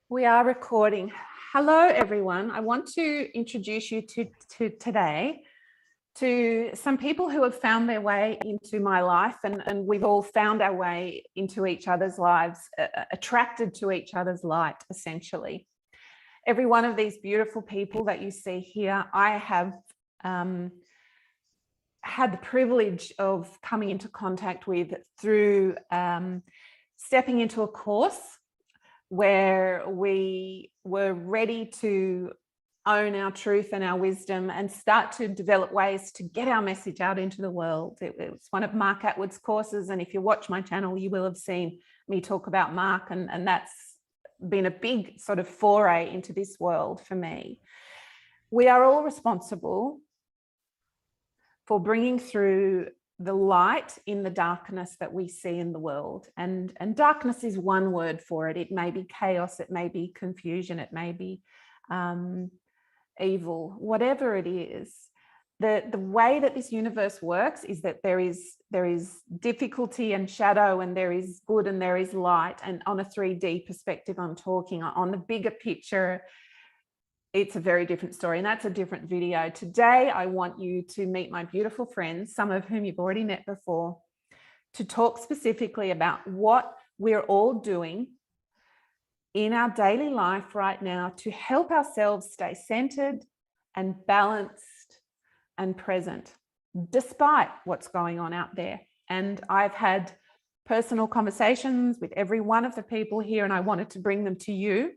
We are recording. Hello, everyone. I want to introduce you to today to some people who have found their way into my life, and we've all found our way into each other's lives, attracted to each other's light, essentially. Every one of these beautiful people that you see here, I have had the privilege of coming into contact with through stepping into a course where we were ready to own our truth and our wisdom and start to develop ways to get our message out into the world. It was one of Mark Attwood's courses, and if you watch my channel, you will have seen me talk about Mark, and that's been a big sort of foray into this world for me. We are all responsible for bringing through the light in the darkness that we see in the world. And darkness is one word for it. It may be chaos, it may be confusion, it may be evil, whatever it is. The way that this universe works is that there is difficulty and shadow, and there is good and there is light. And on a 3D perspective, I'm talking on the bigger picture, it's a very different story, and that's a different video. Today, I want you to meet my beautiful friends, some of whom you've already met before, to talk specifically about what we're all doing in our daily life right now to help ourselves stay centered and balanced and present, despite what's going on out there. And I've had personal conversations with every one of the people here, and I wanted to bring them to you.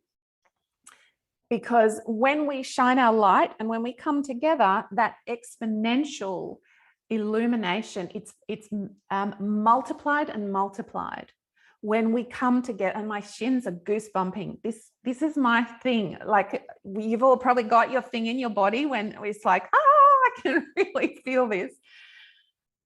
Because when we shine our light and when we come together, that exponential illumination, it's multiplied and multiplied. When we come together, and my shins are goosebumping. This is my thing. Like, you've all probably got your thing in your body when it's like, I can really feel this.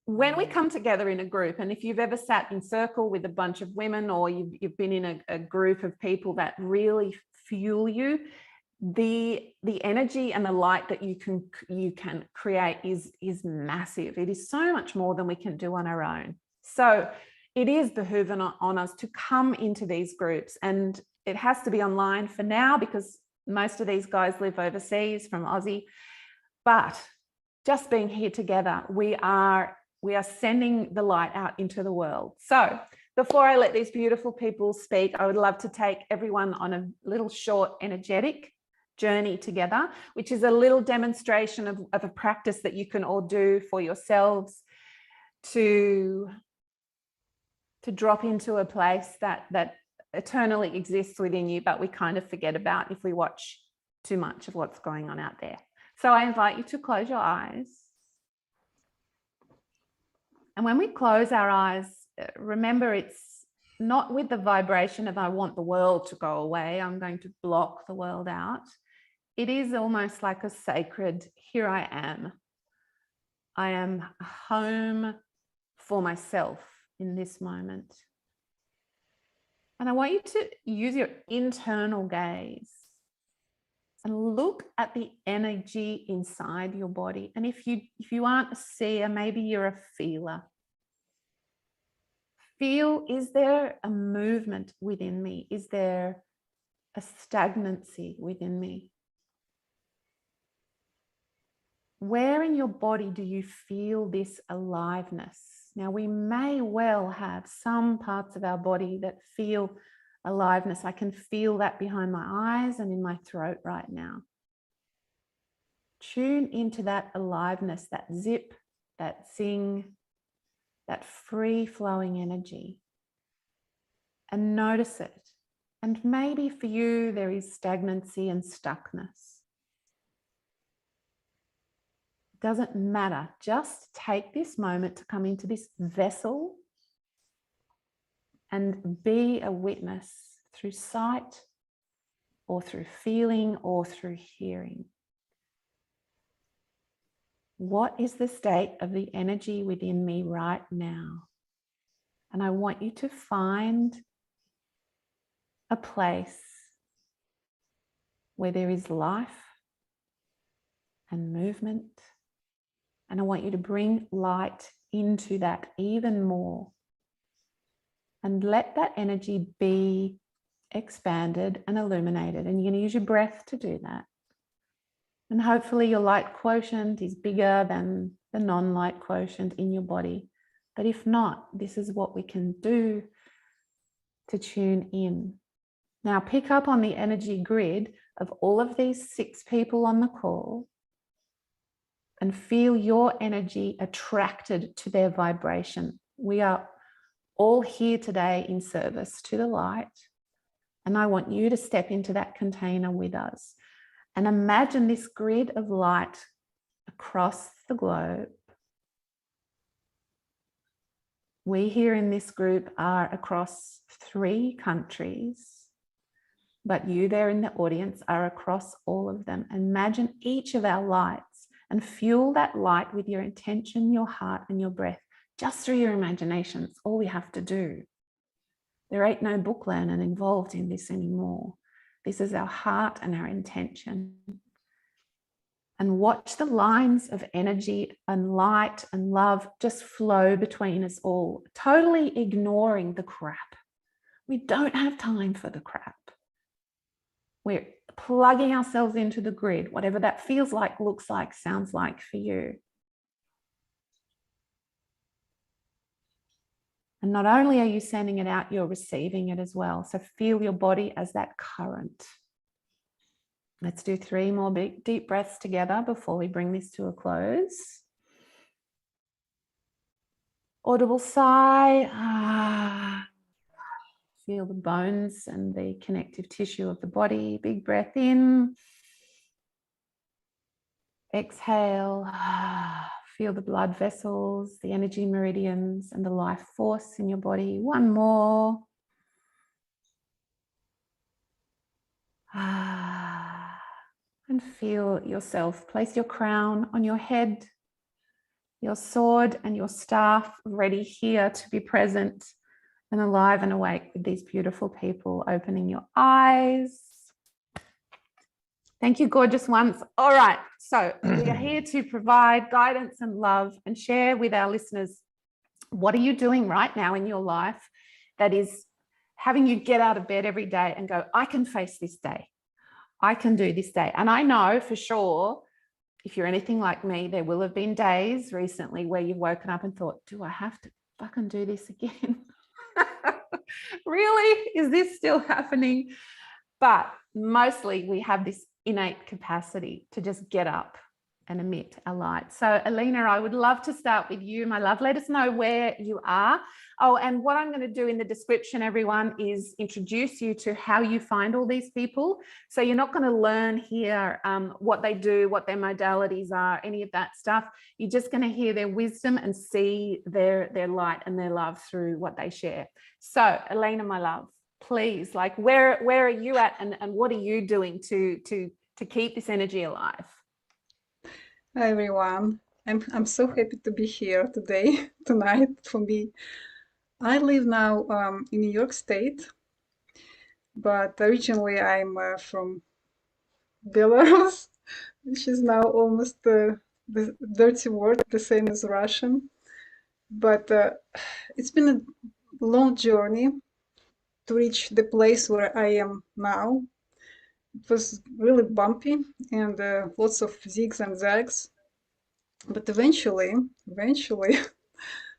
When we come together in a group, and if you've ever sat in circle with a bunch of women, or you've been in a group of people that really fuel you, the energy and the light that you can create is massive. It is so much more than we can do on our own. So it is behooving on us to come into these groups, and it has to be online for now because most of these guys live overseas from Aussie. But just being here together, we are sending the light out into the world. So before I let these beautiful people speak, I would love to take everyone on a little short energetic journey together, which is a little demonstration of a practice that you can all do for yourselves to drop into a place that eternally exists within you, but we kind of forget about if we watch too much of what's going on out there. So I invite you to close your eyes. And when we close our eyes, remember, it's not with the vibration of I want the world to go away, I'm going to block the world out. It is almost like a sacred, here I am. I am home for myself in this moment. And I want you to use your internal gaze and look at the energy inside your body. And if you aren't a seer, maybe you're a feeler. Feel, is there a movement within me? Is there a stagnancy within me? Where in your body do you feel this aliveness? Now, we may well have some parts of our body that feel aliveness. I can feel that behind my eyes and in my throat right now. Tune into that aliveness, that zip, that zing, that free-flowing energy, and notice it. And maybe for you, there is stagnancy and stuckness. Doesn't matter. Just take this moment to come into this vessel and be a witness through sight or through feeling or through hearing. What is the state of the energy within me right now? And I want you to find a place where there is life and movement. And I want you to bring light into that even more. And let that energy be expanded and illuminated. And you're going to use your breath to do that. And hopefully your light quotient is bigger than the non-light quotient in your body. But if not, this is what we can do to tune in. Now pick up on the energy grid of all of these 6 people on the call and feel your energy attracted to their vibration. We are all here today in service to the light. And I want you to step into that container with us and imagine this grid of light across the globe. We here in this group are across 3 countries, but you there in the audience are across all of them. Imagine each of our lights and fuel that light with your intention, your heart, and your breath, just through your imagination. It's all we have to do. There ain't no book learning involved in this anymore. This is our heart and our intention. And watch the lines of energy and light and love just flow between us all, totally ignoring the crap. We don't have time for the crap. We're plugging ourselves into the grid, whatever that feels like, looks like, sounds like for you. And not only are you sending it out, you're receiving it as well. So feel your body as that current. Let's do 3 more big, deep breaths together before we bring this to a close. Audible sigh. Feel the bones and the connective tissue of the body. Big breath in. Exhale. Feel the blood vessels, the energy meridians, and the life force in your body. 1 more. And feel yourself. Place your crown on your head, your sword and your staff ready here to be present and alive and awake with these beautiful people. Opening your eyes. Thank you, gorgeous ones. All right, so we are here to provide guidance and love and share with our listeners, what are you doing right now in your life that is having you get out of bed every day and go, I can face this day. I can do this day. And I know for sure, if you're anything like me, there will have been days recently where you've woken up and thought, do I have to fucking do this again? Really? Is this still happening? But mostly we have this innate capacity to just get up and emit a light. So Alena, I would love to start with you, my love. Let us know where you are. Oh, and what I'm going to do in the description, everyone, is introduce you to how you find all these people. So you're not going to learn here what they do, what their modalities are, any of that stuff. You're just going to hear their wisdom and see their light and their love through what they share. So Alena, my love, please, like where are you at, and what are you doing to keep this energy alive? Hi everyone, I'm so happy to be here today, tonight for me. I live now in New York State, but originally I'm from Belarus, which is now almost the dirty word, the same as Russian. But it's been a long journey to reach the place where I am now. It was really bumpy and lots of zigs and zags. But eventually,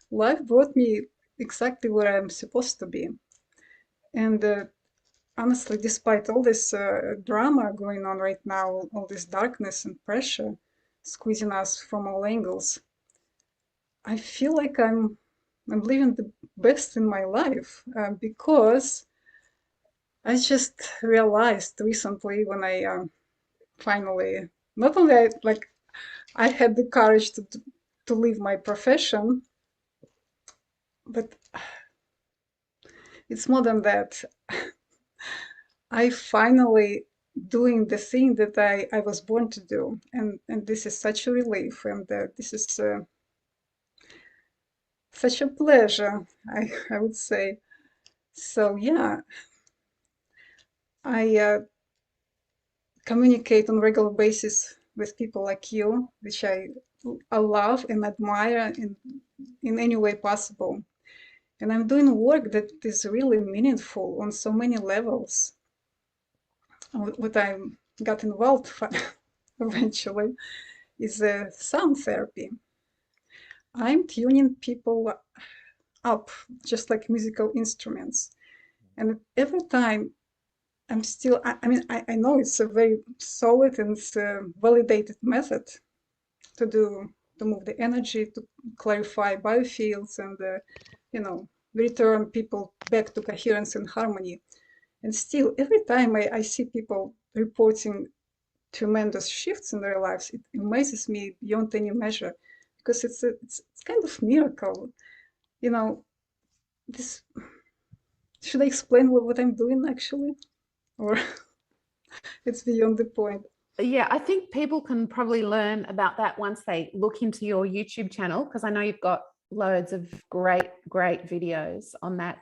life brought me exactly where I'm supposed to be. And honestly, despite all this drama going on right now, all this darkness and pressure squeezing us from all angles, I feel like I'm living the best in my life because I just realized recently when I finally, not only I had the courage to leave my profession, but it's more than that. I finally doing the thing that I was born to do, and this is such a relief, and this is such a pleasure, I would say. So yeah, I communicate on a regular basis with people like you, which I love and admire in any way possible. And I'm doing work that is really meaningful on so many levels. What I got involved eventually is sound therapy. I'm tuning people up just like musical instruments. And every time I'm still, I know it's a very solid and validated method to move the energy, to clarify biofields and, return people back to coherence and harmony. And still, every time I see people reporting tremendous shifts in their lives, it amazes me beyond any measure, because it's kind of miracle. This, should I explain what I'm doing actually? Or it's beyond the point? Yeah, I think people can probably learn about that once they look into your YouTube channel, because I know you've got loads of great videos on that.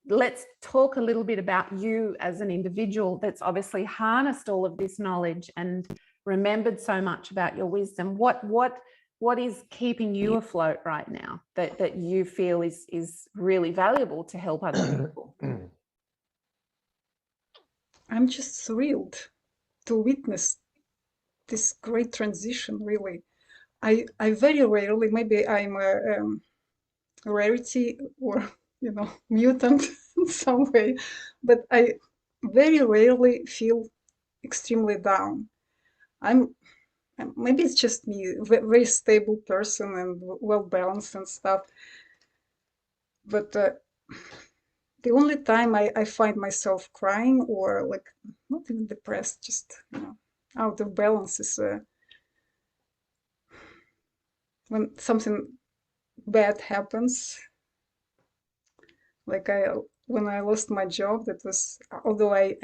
Let's talk a little bit about you as an individual that's obviously harnessed all of this knowledge and remembered so much about your wisdom. What is keeping you afloat right now that you feel is really valuable to help other people? I'm just thrilled to witness this great transition, really. I very rarely, maybe I'm a rarity or, mutant in some way, but I very rarely feel extremely down. Maybe it's just me, very stable person and well balanced and stuff. But the only time I find myself crying or like not even depressed, just out of balance is when something bad happens. Like when I lost my job, that was, although I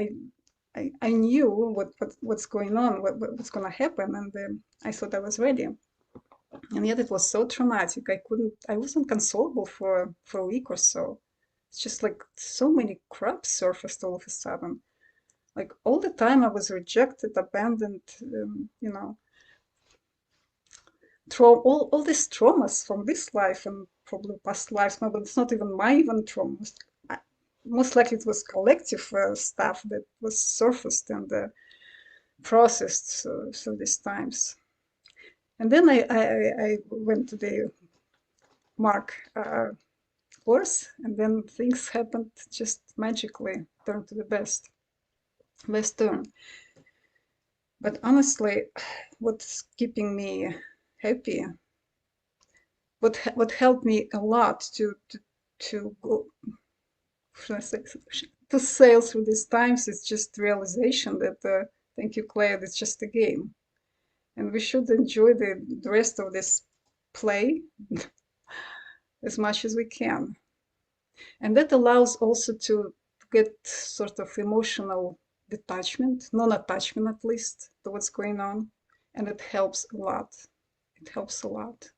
knew what's going on, what's going to happen, and I thought I was ready, and yet it was so traumatic. I wasn't consolable for a week or so. It's just like so many crap surfaced all of a sudden. Like all the time I was rejected, abandoned, all these traumas from this life and probably past lives, but it's not even my even traumas. Most likely it was collective stuff that was surfaced and processed through these times. And then I went to the Mark course, and then things happened just magically, turned to the best turn. But honestly, what's keeping me happy, what helped me a lot to go, to sail through these times, is just realization that thank you, Claire, it's just a game, and we should enjoy the rest of this play as much as we can. And that allows also to get sort of emotional detachment, non-attachment at least, to what's going on. And it helps a lot. It helps a lot.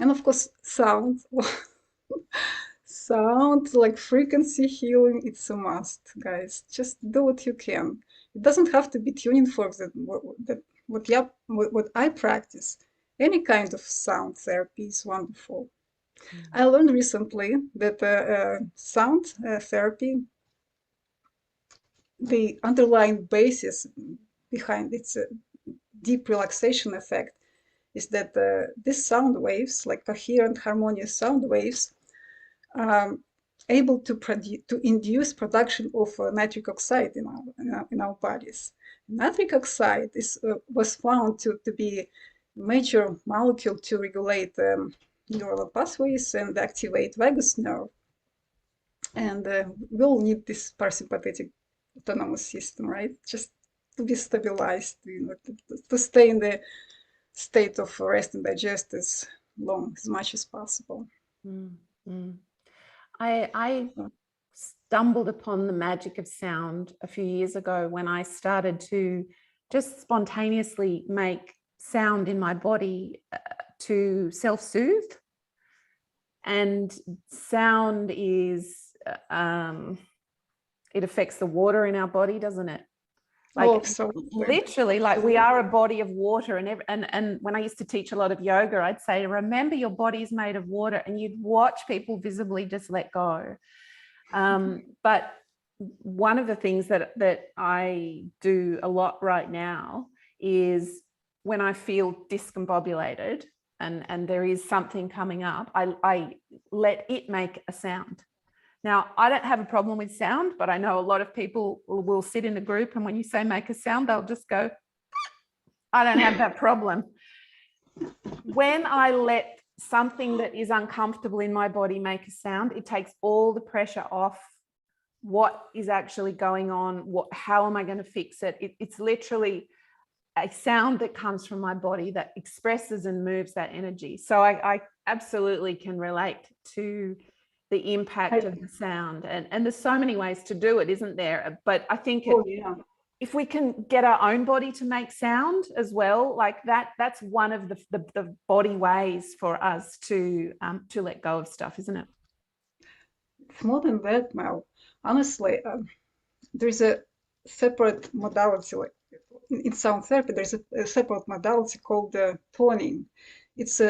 And of course, sound. Sound, like frequency healing, it's a must, guys. Just do what you can. It doesn't have to be tuning forks what I practice. Any kind of sound therapy is wonderful. I learned recently that sound therapy, the underlying basis behind its deep relaxation effect, is that these sound waves, like coherent, harmonious sound waves, able to induce production of nitric oxide in our bodies. Nitric oxide was found to be a major molecule to regulate neural pathways and activate vagus nerve. And we'll need this parasympathetic autonomous system, right? Just to be stabilized, to stay in the state of rest and digest as much as possible. Mm-hmm. I stumbled upon the magic of sound a few years ago when I started to just spontaneously make sound in my body to self-soothe. And sound is, it affects the water in our body, doesn't it? Like absolutely. literally, like we are a body of water. And when I used to teach a lot of yoga, I'd say, remember your body is made of water, and you'd watch people visibly just let go. But one of the things that I do a lot right now is when I feel discombobulated and there is something coming up, I let it make a sound. Now, I don't have a problem with sound, but I know a lot of people will sit in a group, and when you say make a sound, they'll just go, I don't have that problem. When I let something that is uncomfortable in my body make a sound, it takes all the pressure off what is actually going on, how am I going to fix it? It's literally a sound that comes from my body that expresses and moves that energy. So I absolutely can relate to the impact of the sound, and there's so many ways to do it, isn't there? But I think if we can get our own body to make sound as well, like that's one of the body ways for us to let go of stuff, isn't it? It's more than that, Mel. Honestly, there's a separate modality, like in sound therapy, there's a separate modality called toning. It's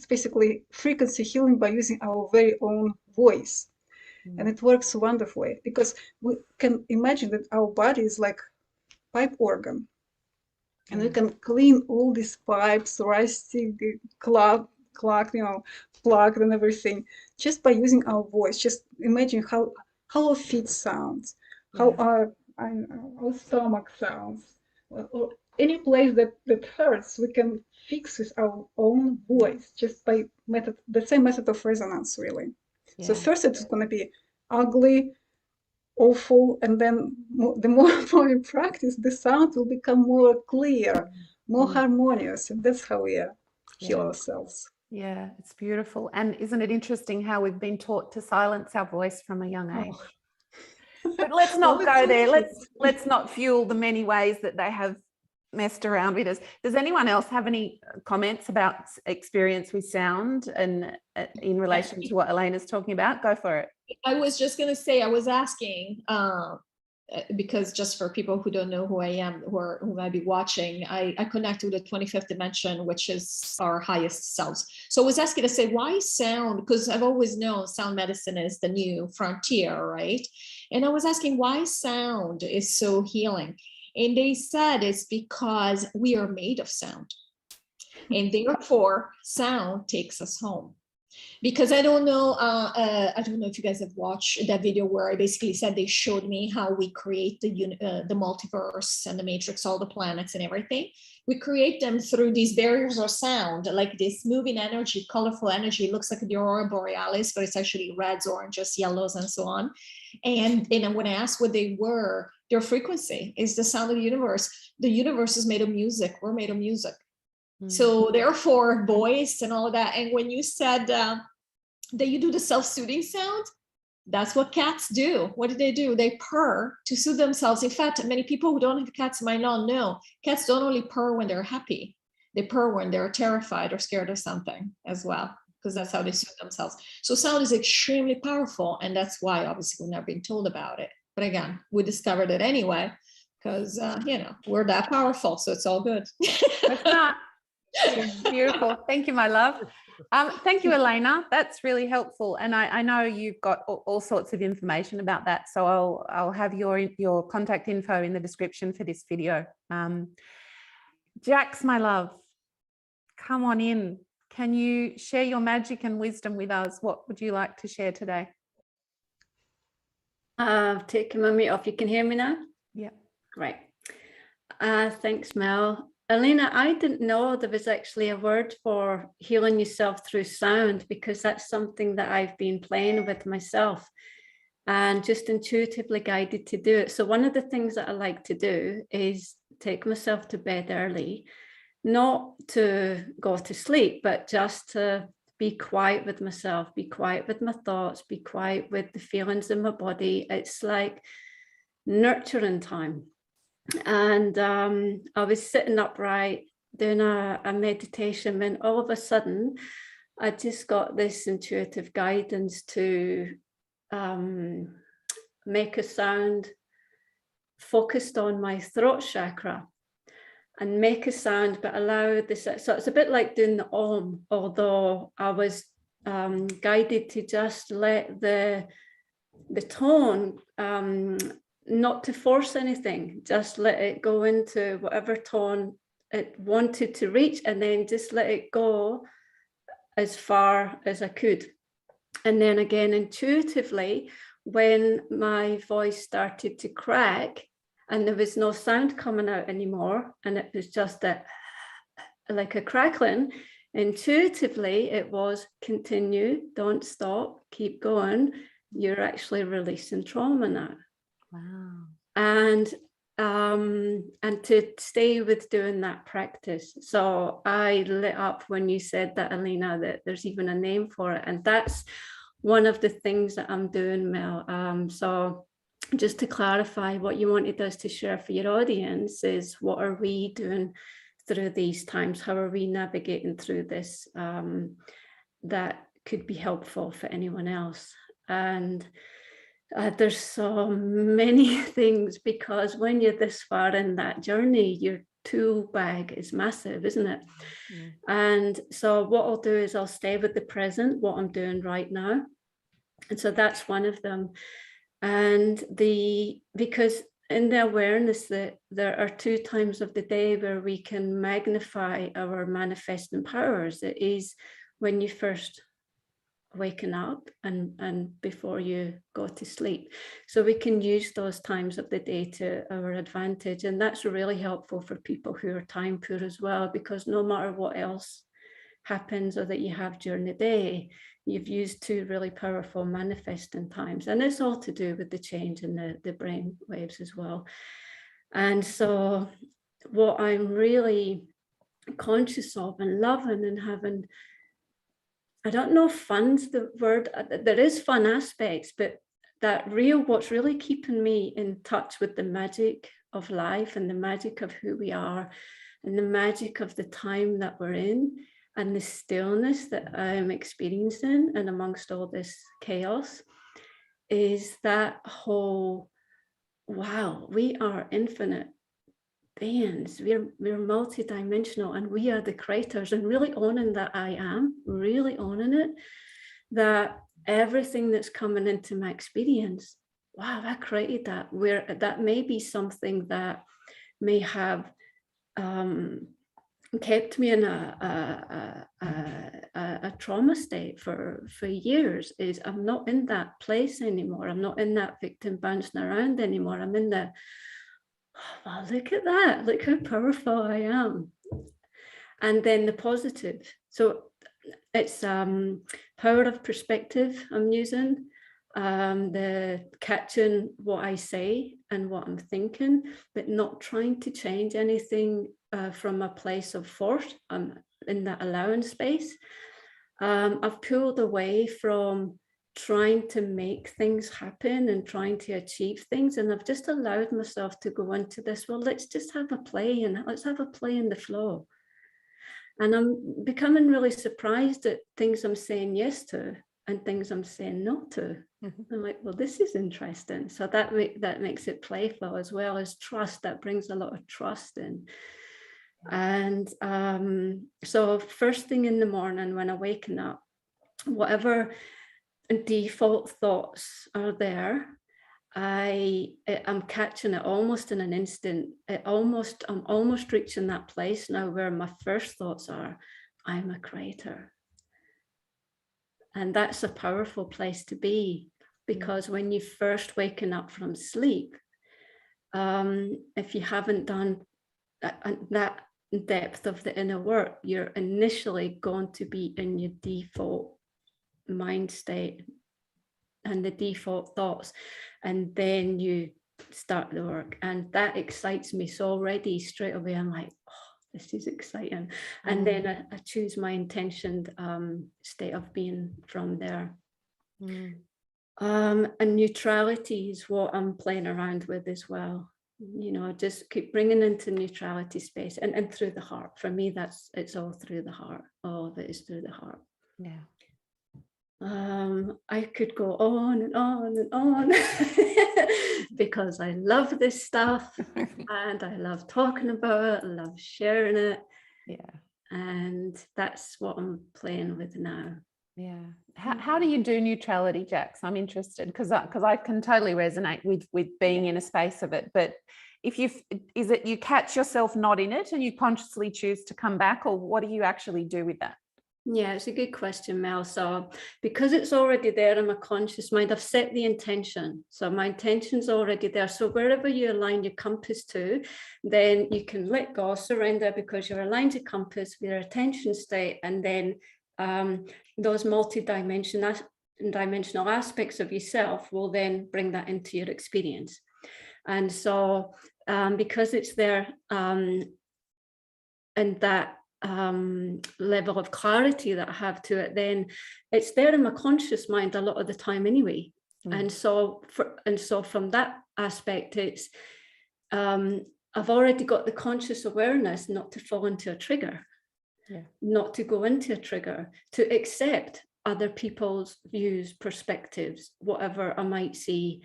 basically frequency healing by using our very own voice. And it works wonderfully because we can imagine that our body is like pipe organ. And we can clean all these pipes, rusty, clogged, plugged and everything, just by using our voice. Just imagine how our feet sounds, how our stomach sounds, or any place that hurts, we can fix with our own voice, just by the same method of resonance, really. So first it's going to be ugly, awful, and then the more you practice, the sound will become more clear, more harmonious, and that's how we heal ourselves. Yeah, it's beautiful. And isn't it interesting how we've been taught to silence our voice from a young age? But let's not go there. Let's not fuel the many ways that they have messed around with us. Does anyone else have any comments about experience with sound and in relation to what Alena's talking about? Go for it. I was just going to say, I was asking, because just for people who don't know who I am, who might be watching, I connect with the 25th dimension, which is our highest selves. So I was asking to say, why sound? Because I've always known sound medicine is the new frontier, right? And I was asking why sound is so healing. And they said it's because we are made of sound. And therefore, sound takes us home. Because I don't know if you guys have watched that video where I basically said they showed me how we create the multiverse and the matrix, all the planets and everything. We create them through these barriers of sound, like this moving energy, colorful energy. It looks like the aurora borealis, but it's actually reds, oranges, yellows, and so on. And when I asked what they were, their frequency is the sound of the universe. The universe is made of music. We're made of music. So therefore, voice and all of that. And when you said that you do the self-soothing sound, that's what cats do. What do? They purr to soothe themselves. In fact, many people who don't have cats might not know. Cats don't only purr when they're happy. They purr when they're terrified or scared of something as well, because that's how they soothe themselves. So sound is extremely powerful. And that's why, obviously, we've never been told about it. But again, we discovered it anyway, because, we're that powerful. So it's all good. That's not. Beautiful. Thank you, my love. Thank you, Alena. That's really helpful. And I know you've got all sorts of information about that. So I'll have your contact info in the description for this video. Jax, my love, come on in. Can you share your magic and wisdom with us? What would you like to share today? I've taken my mute off. You can hear me now? Yeah. Great. Thanks, Mel. Alena, I didn't know there was actually a word for healing yourself through sound, because that's something that I've been playing with myself and just intuitively guided to do it. So one of the things that I like to do is take myself to bed early, not to go to sleep, but just to be quiet with myself, be quiet with my thoughts, be quiet with the feelings in my body. It's like nurturing time. And I was sitting upright doing a meditation, when all of a sudden I just got this intuitive guidance to make a sound focused on my throat chakra and make a sound, but allow this. So it's a bit like doing the Om, although I was guided to just let the tone, not to force anything, just let it go into whatever tone it wanted to reach, and then just let it go as far as I could. And then again, intuitively, when my voice started to crack and there was no sound coming out anymore, and it was just like a crackling, intuitively it was continue, don't stop, keep going. You're actually releasing trauma now. Wow. And to stay with doing that practice. So I lit up when you said that, Alena, that there's even a name for it. And that's one of the things that I'm doing, Mel. So just to clarify, what you wanted us to share for your audience is, what are we doing through these times? How are we navigating through this that could be helpful for anyone else? And there's so many things, because when you're this far in that journey, your tool bag is massive, isn't it? Mm. And so what I'll do is I'll stay with the present, what I'm doing right now. And so that's one of them. And because in the awareness that there are 2 times of the day where we can magnify our manifesting powers. It is when you first waking up and before you go to sleep. So we can use those times of the day to our advantage. And that's really helpful for people who are time poor as well, because no matter what else happens or that you have during the day, you've used 2 really powerful manifesting times. And it's all to do with the change in the brain waves as well. And so what I'm really conscious of and loving and having, I don't know if fun's the word, there is fun aspects, but what's really keeping me in touch with the magic of life and the magic of who we are and the magic of the time that we're in and the stillness that I'm experiencing and amongst all this chaos, is that whole, wow, we are infinite beings, we're multidimensional, and we are the creators, and really owning that I am, really owning it, that everything that's coming into my experience, wow, I created that, where that may be something that may have kept me in a trauma state for years, is I'm not in that place anymore. I'm not in that victim bouncing around anymore. I'm in the, oh, wow, look at that, look how powerful I am. And then the positive. So it's power of perspective I'm using, the catching what I say and what I'm thinking, but not trying to change anything from a place of force. I'm in that allowing space. I've pulled away from trying to make things happen and trying to achieve things, and I've just allowed myself to go into this, well, let's just have a play, and let's have a play in the flow. And I'm becoming really surprised at things I'm saying yes to and things I'm saying no to. Mm-hmm. I'm like, well, this is interesting. So that makes it playful, as well as trust. That brings a lot of trust in. And so first thing in the morning when I waken up, whatever default thoughts are there, I'm catching it almost in an instant. I'm almost reaching that place now where my first thoughts are, I'm a creator. And that's a powerful place to be, because when you first waking up from sleep, if you haven't done that depth of the inner work, you're initially going to be in your default mind state and the default thoughts, and then you start the work, and that excites me. So already straight away I'm like, oh, this is exciting. And then I choose my intentioned state of being from there. And neutrality is what I'm playing around with as well. You know, just keep bringing into neutrality space, and through the heart. For me, it's all through the heart. All of it is through the heart. Yeah. I could go on and on and on. because I love this stuff and I love talking about it, I love sharing it. Yeah. And that's what I'm playing with now. Yeah. How do you do neutrality, Jax? I'm interested because I can totally resonate with being in a space of it. But is it you catch yourself not in it and you consciously choose to come back, or what do you actually do with that? Yeah, it's a good question, Mel. So because it's already there in my conscious mind, I've set the intention. So my intention's already there. So wherever you align your compass to, then you can let go, surrender, because you're aligned to compass with your attention state. And then those multi-dimensional aspects of yourself will then bring that into your experience. And so because it's there and that level of clarity that I have to it, then it's there in my conscious mind a lot of the time anyway. And so from that aspect, it's I've already got the conscious awareness not to fall into a trigger, not to go into a trigger, to accept other people's views, perspectives, whatever I might see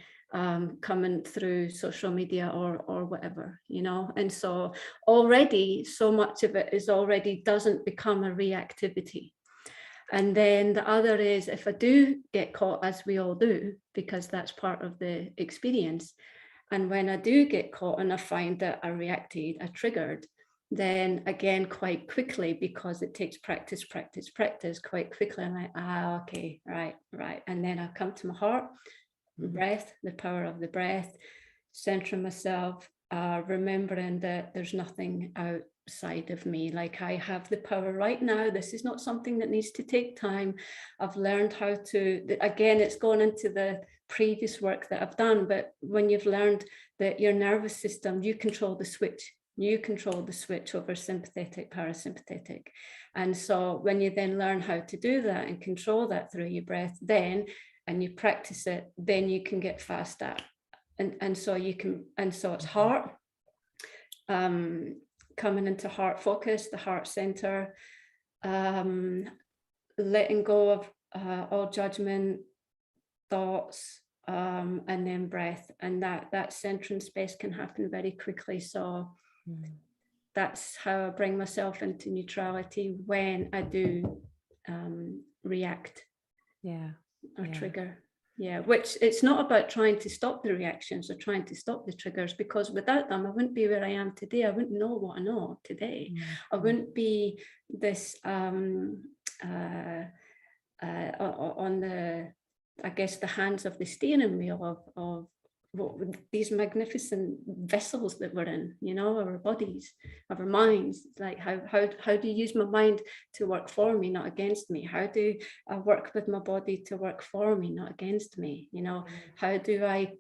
coming through social media or whatever, you know. And so already so much of it is already doesn't become a reactivity. And then the other is, if I do get caught, as we all do, because that's part of the experience, and when I do get caught and I find that I reacted, I triggered, then again, quite quickly, because it takes practice, quite quickly, I'm like, okay, right. And then I come to my heart, breath, the power of the breath, centering myself, remembering that there's nothing outside of me. Like, I have the power right now. This is not something that needs to take time. I've learned how to, again, it's gone into the previous work that I've done, but when you've learned that your nervous system, you control the switch. You control the switch over sympathetic, parasympathetic. And so when you then learn how to do that and control that through your breath, then, and you practice it, then you can get fast at. And so you can, and so it's heart, coming into heart focus, the heart center, letting go of all judgment, thoughts, and then breath. And that centering space can happen very quickly. So that's how I bring myself into neutrality when I do react or trigger. Yeah, which it's not about trying to stop the reactions or trying to stop the triggers, because without them, I wouldn't be where I am today. I wouldn't know what I know today. I wouldn't be this on the, I guess, the hands of the steering wheel of these magnificent vessels that we're in, you know, our bodies, our minds. Like how do you use my mind to work for me, not against me? How do I work with my body to work for me, not against me? You know, how do I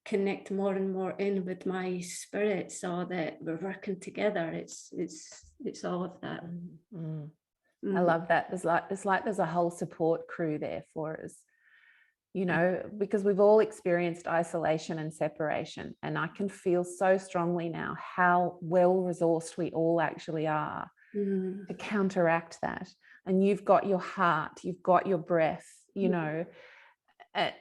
connect more and more in with my spirit so that we're working together? It's all of that. I love that. There's a whole support crew there for us, you know, because we've all experienced isolation and separation. And I can feel so strongly now how well resourced we all actually are to counteract that. And you've got your heart, you've got your breath, you know.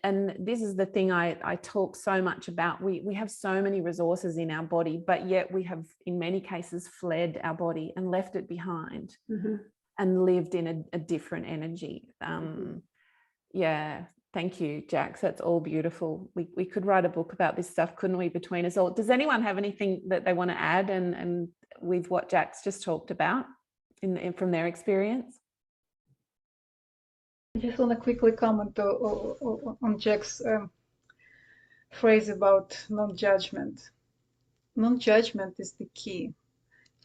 And this is the thing I talk so much about. We have so many resources in our body, but yet we have in many cases fled our body and left it behind and lived in a different energy. Yeah. Thank you, Jax. That's all beautiful. We could write a book about this stuff, couldn't we, between us all? Does anyone have anything that they want to add and with what Jax just talked about from their experience? I just want to quickly comment on Jack's phrase about non-judgment. Non-judgment is the key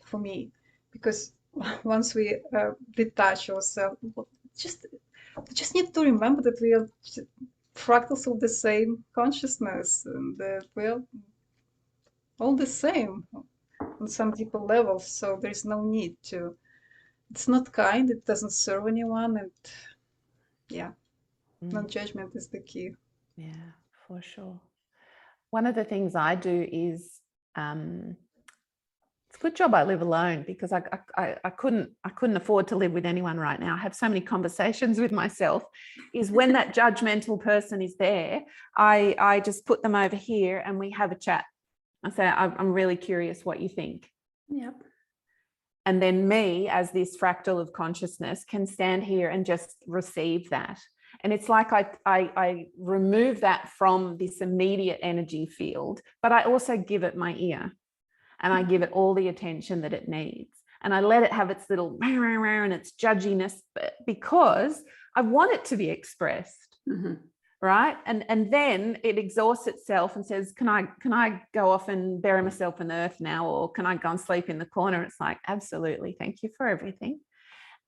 for me, because once we detach ourselves, we just need to remember that we are fractals of the same consciousness, and that we're all the same on some deeper levels. So there's no need to. It's not kind. It doesn't serve anyone, and yeah, non-judgment is the key. Yeah, for sure. One of the things I do is a good job I live alone, because I couldn't afford to live with anyone right now. I have so many conversations with myself. Is when that judgmental person is there, I just put them over here and we have a chat. I say, I'm really curious what you think. Yep. And then me, as this fractal of consciousness, can stand here and just receive that. And it's like I remove that from this immediate energy field, but I also give it my ear, and I give it all the attention that it needs. And I let it have its little and its judginess, because I want it to be expressed. Mm-hmm. Right. And then it exhausts itself and says, can I go off and bury myself in the earth now? Or can I go and sleep in the corner? It's like, absolutely. Thank you for everything.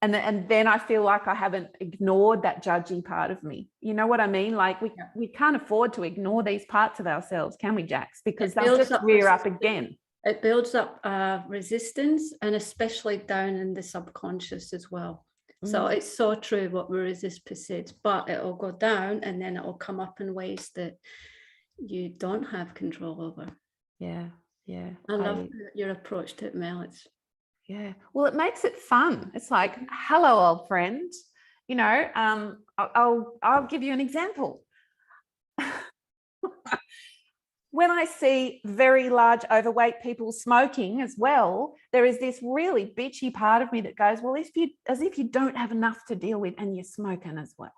And then I feel like I haven't ignored that judgy part of me. You know what I mean? Like we can't afford to ignore these parts of ourselves, can we, Jax? Because they'll just rear up again. It builds up resistance, and especially down in the subconscious as well. So it's so true, what we resist persists, but it'll go down and then it'll come up in ways that you don't have control over. Yeah. I love your approach to it, Mel. Yeah. Well, it makes it fun. It's like, hello, old friend. You know, I'll give you an example. When I see very large overweight people smoking as well, there is this really bitchy part of me that goes, well, as if you don't have enough to deal with and you're smoking as well.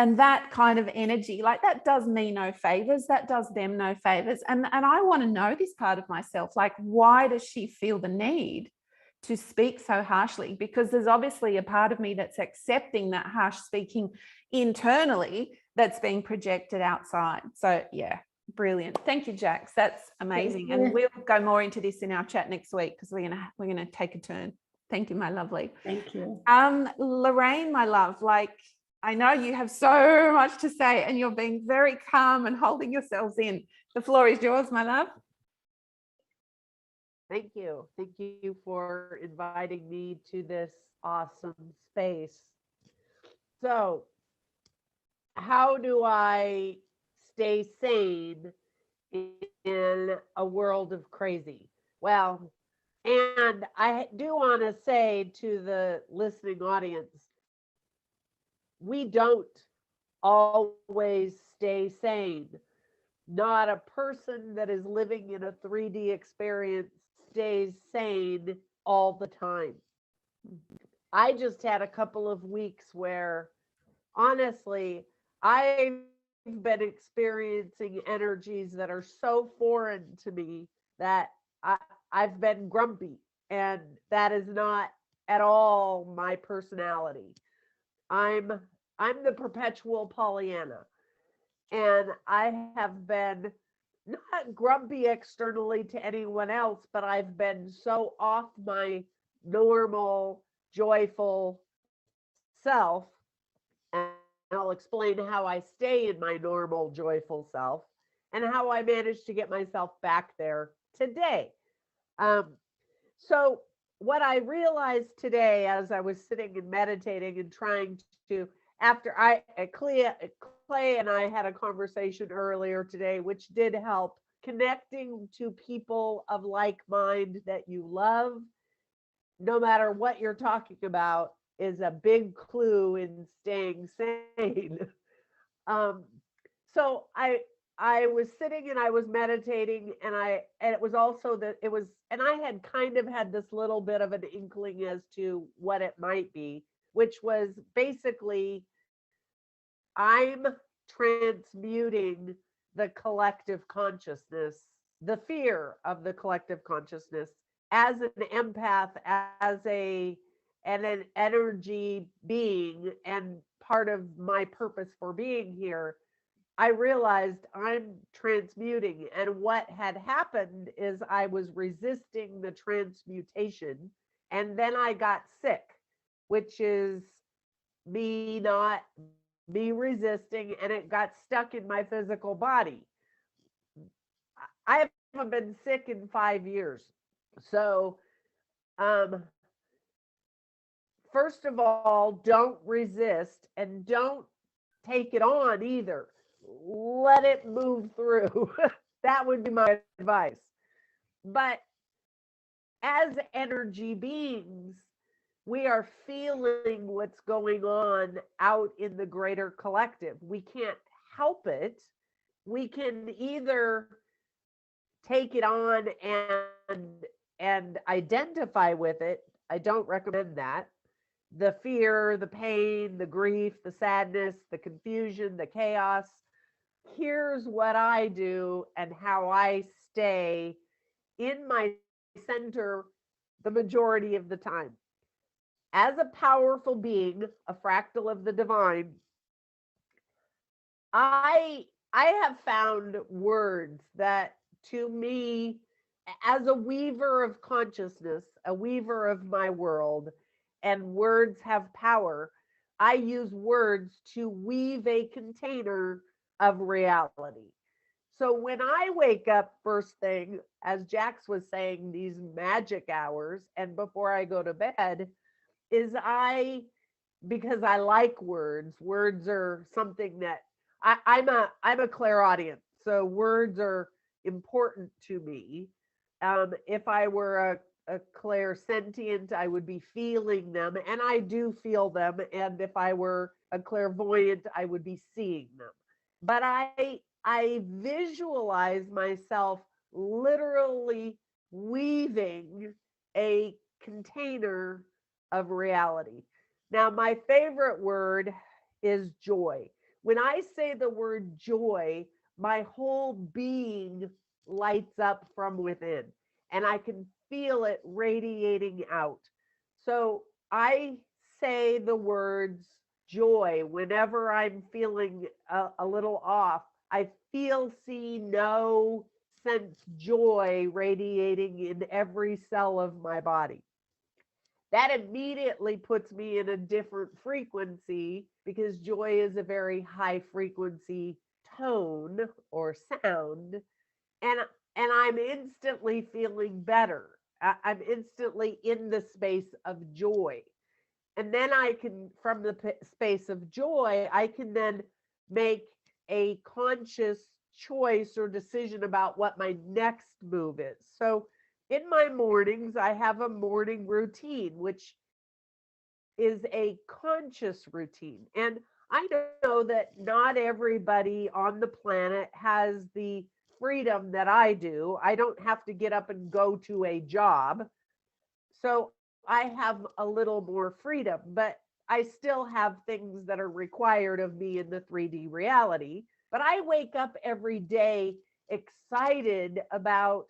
And that kind of energy, like, that does me no favors, that does them no favors. And I want to know this part of myself, like, why does she feel the need to speak so harshly? Because there's obviously a part of me that's accepting that harsh speaking internally that's being projected outside. So yeah. Brilliant. Thank you, Jax. That's amazing. And we'll go more into this in our chat next week, because we're gonna take a turn. Thank you, my lovely. Thank you. Lorrayne, my love, like, I know you have so much to say and you're being very calm and holding yourselves in. The floor is yours, my love. Thank you. Thank you for inviting me to this awesome space. So, how do I stay sane in a world of crazy? Well, and I do want to say to the listening audience, we don't always stay sane. Not a person that is living in a 3D experience stays sane all the time. I just had a couple of weeks where, honestly, I've been experiencing energies that are so foreign to me that I've been grumpy, and that is not at all my personality. I'm the perpetual Pollyanna, and I have been not grumpy externally to anyone else, but I've been so off my normal, joyful self. And I'll explain how I stay in my normal, joyful self and how I managed to get myself back there today. So what I realized today, as I was sitting and meditating and trying to, after Clay and I had a conversation earlier today, which did help, connecting to people of like mind that you love, no matter what you're talking about, is a big clue in staying sane. So I was sitting and I was meditating, and it was also that it was, and I had kind of had this little bit of an inkling as to what it might be, which was basically, I'm transmuting the collective consciousness, the fear of the collective consciousness, as an empath, as an energy being, and part of my purpose for being here. I realized I'm transmuting, and what had happened is I was resisting the transmutation, and then I got sick, which is me resisting, and it got stuck in my physical body. I haven't been sick in 5 years. So, first of all, don't resist, and don't take it on either. Let it move through. That would be my advice. But as energy beings, we are feeling what's going on out in the greater collective. We can't help it. We can either take it on and identify with it. I don't recommend that. The fear, the pain, the grief, the sadness, the confusion, the chaos. Here's what I do and how I stay in my center the majority of the time. As a powerful being, a fractal of the divine, I have found words that, to me, as a weaver of consciousness, a weaver of my world, and words have power, I use words to weave a container of reality. So when I wake up first thing, as Jax was saying, these magic hours, and before I go to bed, is because I like words. Words are something that I'm a clairaudient, so words are important to me. If I were a clairsentient, I would be feeling them, and I do feel them. And if I were a clairvoyant, I would be seeing them. But I visualize myself literally weaving a container of reality. Now, my favorite word is joy. When I say the word joy, my whole being lights up from within, and I can feel it radiating out. So I say the words joy whenever I'm feeling a little off. I feel, see, know, sense joy radiating in every cell of my body. That immediately puts me in a different frequency, because joy is a very high frequency tone or sound, and I'm instantly feeling better. I'm instantly in the space of joy. And then I can, from the space of joy, I can then make a conscious choice or decision about what my next move is. So in my mornings, I have a morning routine, which is a conscious routine. And I know that not everybody on the planet has the freedom that I do. I don't have to get up and go to a job. So I have a little more freedom, but I still have things that are required of me in the 3D reality. But I wake up every day excited about,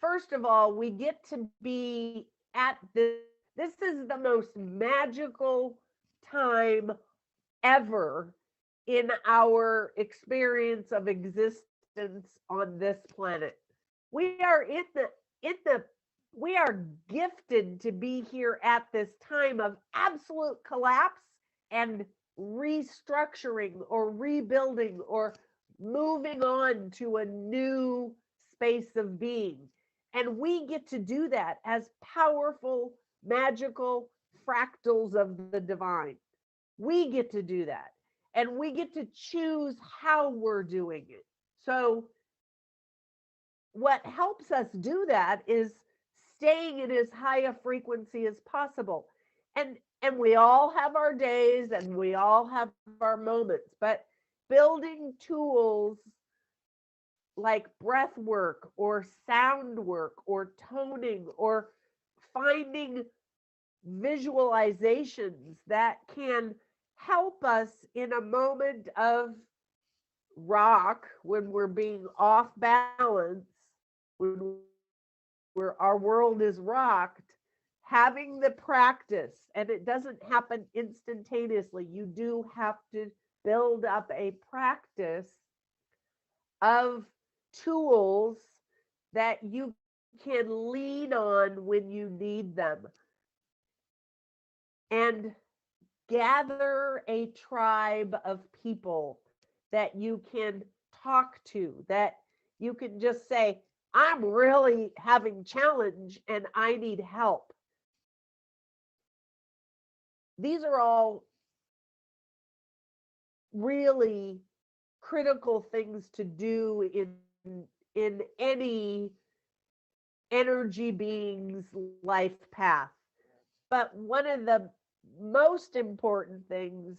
first of all, we get to be at this. This is the most magical time ever in our experience of existence on this planet. We are we are gifted to be here at this time of absolute collapse and restructuring or rebuilding or moving on to a new space of being. And we get to do that as powerful, magical fractals of the divine. We get to do that. And we get to choose how we're doing it. So what helps us do that is staying at as high a frequency as possible. And we all have our days and we all have our moments, but building tools like breath work or sound work or toning or finding visualizations that can help us in a moment of rock, when we're being off balance, when our world is rocked, having the practice, and it doesn't happen instantaneously. You do have to build up a practice of tools that you can lean on when you need them, and gather a tribe of people that you can talk to, that you can just say, I'm really having challenge and I need help. These are all really critical things to do in any energy being's life path. But one of the most important things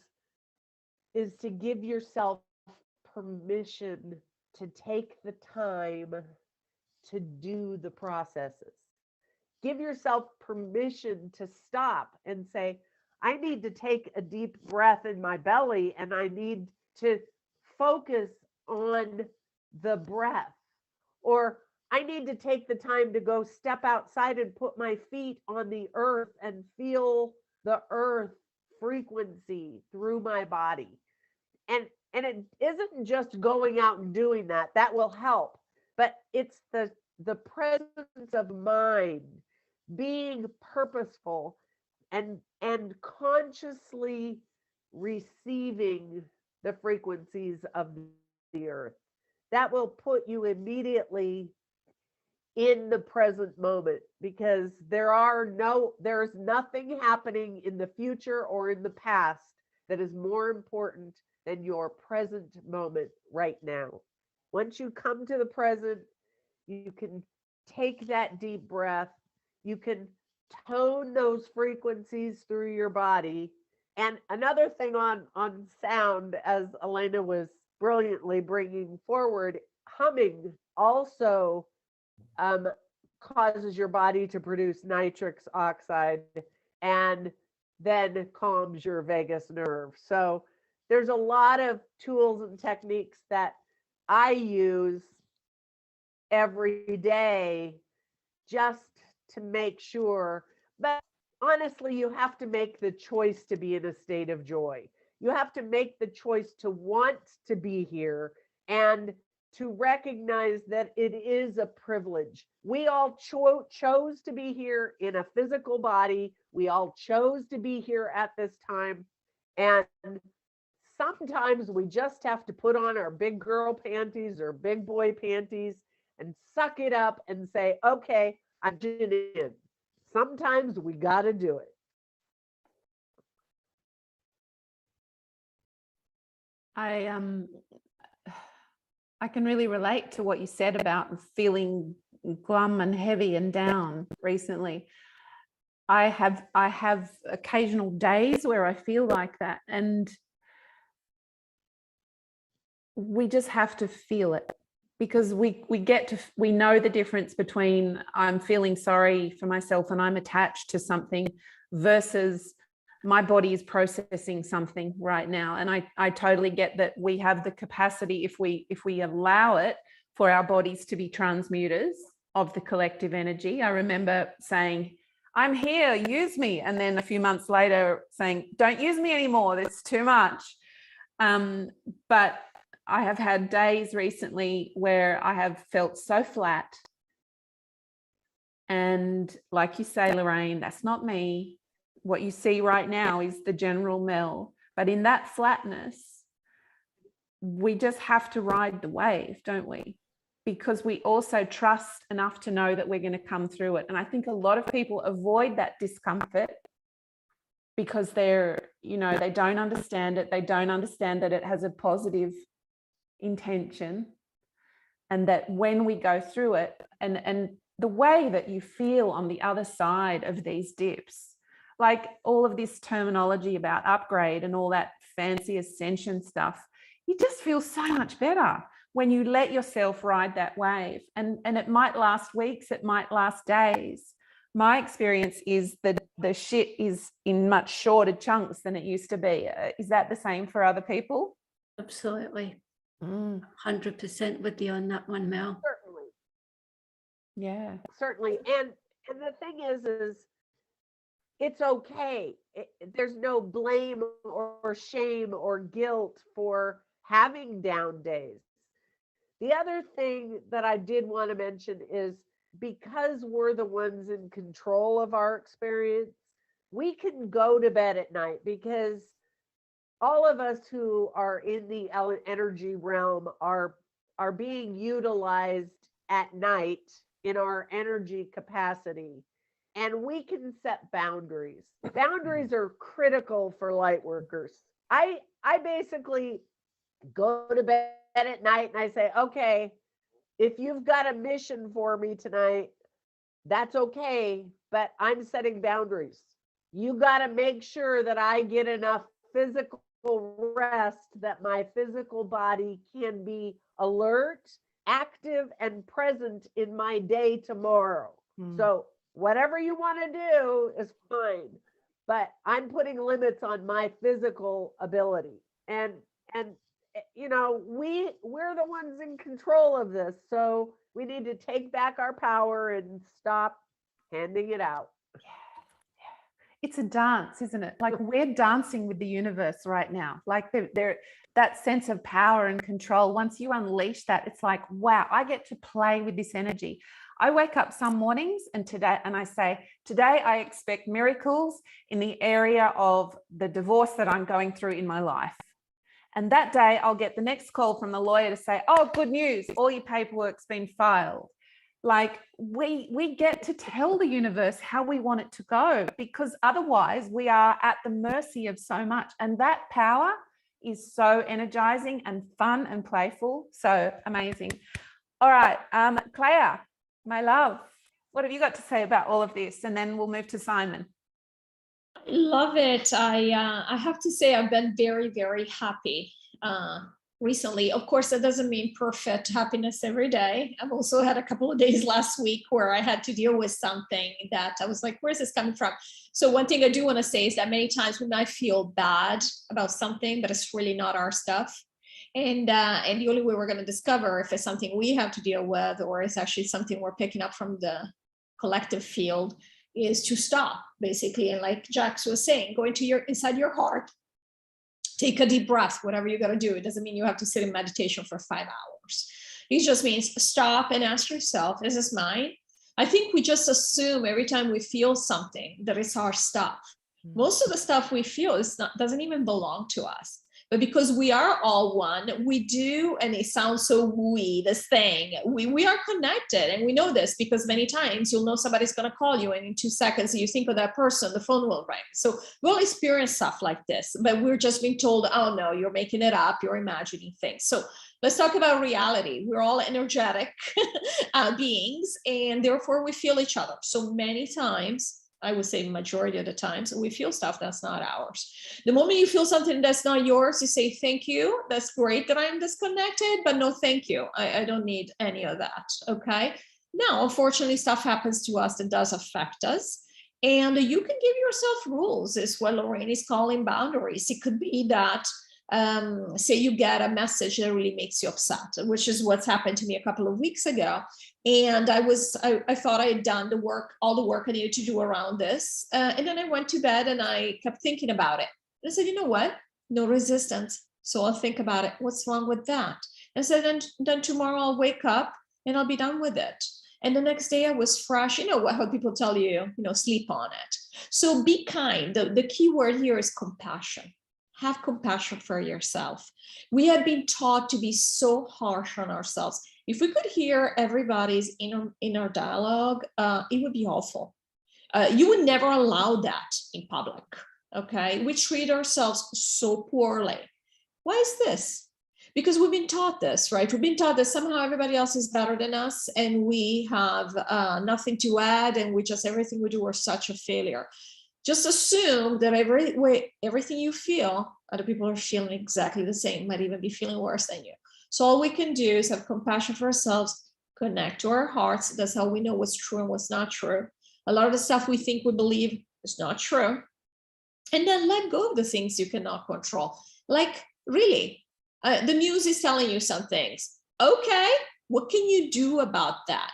is to give yourself permission to take the time to do the processes. Give yourself permission to stop and say, I need to take a deep breath in my belly and I need to focus on the breath. Or I need to take the time to go step outside and put my feet on the earth and feel the earth frequency through my body. And it isn't just going out and doing that. That will help. But it's the presence of mind, being purposeful and consciously receiving the frequencies of the earth. That will put you immediately in the present moment, because there's nothing happening in the future or in the past that is more important than your present moment right now. Once you come to the present, you can take that deep breath, you can tone those frequencies through your body. And another thing on sound, as Alena was brilliantly bringing forward, humming also causes your body to produce nitric oxide and then calms your vagus nerve. So there's a lot of tools and techniques that I use every day just to make sure. But honestly, you have to make the choice to be in a state of joy. You have to make the choice to want to be here and to recognize that it is a privilege. We all chose to be here in a physical body. We all chose to be here at this time. And sometimes we just have to put on our big girl panties or big boy panties and suck it up and say, okay, I'm doing it. Sometimes we got to do it. I can really relate to what you said about feeling glum and heavy and down recently. I have occasional days where I feel like that, and we just have to feel it, because we know the difference between I'm feeling sorry for myself and I'm attached to something versus my body is processing something right now. And I totally get that we have the capacity, if we allow it, for our bodies to be transmuters of the collective energy. I remember saying, I'm here, use me. And then a few months later saying, don't use me anymore, that's too much. But I have had days recently where I have felt so flat. And like you say, Lorrayne, that's not me. What you see right now is the general Mel. But in that flatness, we just have to ride the wave, don't we? Because we also trust enough to know that we're going to come through it. And I think a lot of people avoid that discomfort because they don't understand it. They don't understand that it has a positive intention, and that when we go through it, and the way that you feel on the other side of these dips, like all of this terminology about upgrade and all that fancy ascension stuff, you just feel so much better when you let yourself ride that wave. And it might last weeks, it might last days. My experience is that the shit is in much shorter chunks than it used to be. Is that the same for other people? Absolutely. 100% with you on that one, Mel. Certainly. Yeah. Certainly. And the thing is it's okay. There's no blame or shame or guilt for having down days. The other thing that I did want to mention is, because we're the ones in control of our experience, we can go to bed at night, because all of us who are in the energy realm are being utilized at night in our energy capacity. And we can set boundaries. Boundaries are critical for light workers. I basically go to bed at night and I say, okay, if you've got a mission for me tonight, that's okay, but I'm setting boundaries. You got to make sure that I get enough physical rest that my physical body can be alert, active, and present in my day tomorrow. So whatever you want to do is fine, but I'm putting limits on my physical ability. And you know, we're the ones in control of this, so we need to take back our power and stop handing it out. It's a dance, isn't it? Like we're dancing with the universe right now. Like that sense of power and control, once you unleash that, it's like, wow, I get to play with this energy. I wake up some mornings and I say, today I expect miracles in the area of the divorce that I'm going through in my life. And that day I'll get the next call from the lawyer to say, oh, good news, all your paperwork's been filed. Like we get to tell the universe how we want it to go, because otherwise we are at the mercy of so much. And that power is so energizing and fun and playful. So amazing. All right, Clea, my love, what have you got to say about all of this? And then we'll move to Simon. Love it. I have to say I've been very, very happy recently. Of course, that doesn't mean perfect happiness every day. I've also had a couple of days last week where I had to deal with something that I was like, where's this coming from? So one thing I do want to say is that many times we might feel bad about something, but it's really not our stuff. And the only way we're going to discover if it's something we have to deal with or it's actually something we're picking up from the collective field is to stop, basically. And like Jax was saying, go into inside your heart, take a deep breath, whatever you got to do. It doesn't mean you have to sit in meditation for 5 hours. It just means stop and ask yourself, is this mine? I think we just assume every time we feel something that it's our stuff. Most of the stuff we feel doesn't even belong to us. But because we are all one, we do, and it sounds so wooey, this thing, we are connected. And we know this because many times you'll know somebody's going to call you, and in 2 seconds you think of that person, the phone will ring. So we'll experience stuff like this, but we're just being told, oh no, you're making it up, you're imagining things. So let's talk about reality. We're all energetic beings, and therefore we feel each other. So many times, I would say majority of the times, we feel stuff that's not ours. The moment you feel something that's not yours, you say, thank you. That's great that I'm disconnected, but no, thank you. I don't need any of that, okay? Now, unfortunately, stuff happens to us that does affect us. And you can give yourself rules. It's what Lorrayne is calling boundaries. It could be that, say you get a message that really makes you upset, which is what's happened to me a couple of weeks ago. And I thought I had done all the work I needed to do around this. And then I went to bed and I kept thinking about it. And I said, you know what? No resistance. So I'll think about it. What's wrong with that? And so then tomorrow I'll wake up and I'll be done with it. And the next day I was fresh. You know how people tell you, sleep on it. So be kind. The key word here is compassion. Have compassion for yourself. We have been taught to be so harsh on ourselves. If we could hear everybody's inner dialogue, it would be awful. You would never allow that in public, okay? We treat ourselves so poorly. Why is this? Because we've been taught this, right? We've been taught that somehow everybody else is better than us and we have nothing to add, and everything we do are such a failure. Just assume that everything you feel, other people are feeling exactly the same, might even be feeling worse than you. So all we can do is have compassion for ourselves, connect to our hearts. That's how we know what's true and what's not true. A lot of the stuff we think we believe is not true. And then let go of the things you cannot control. Like, really, the news is telling you some things. Okay, what can you do about that?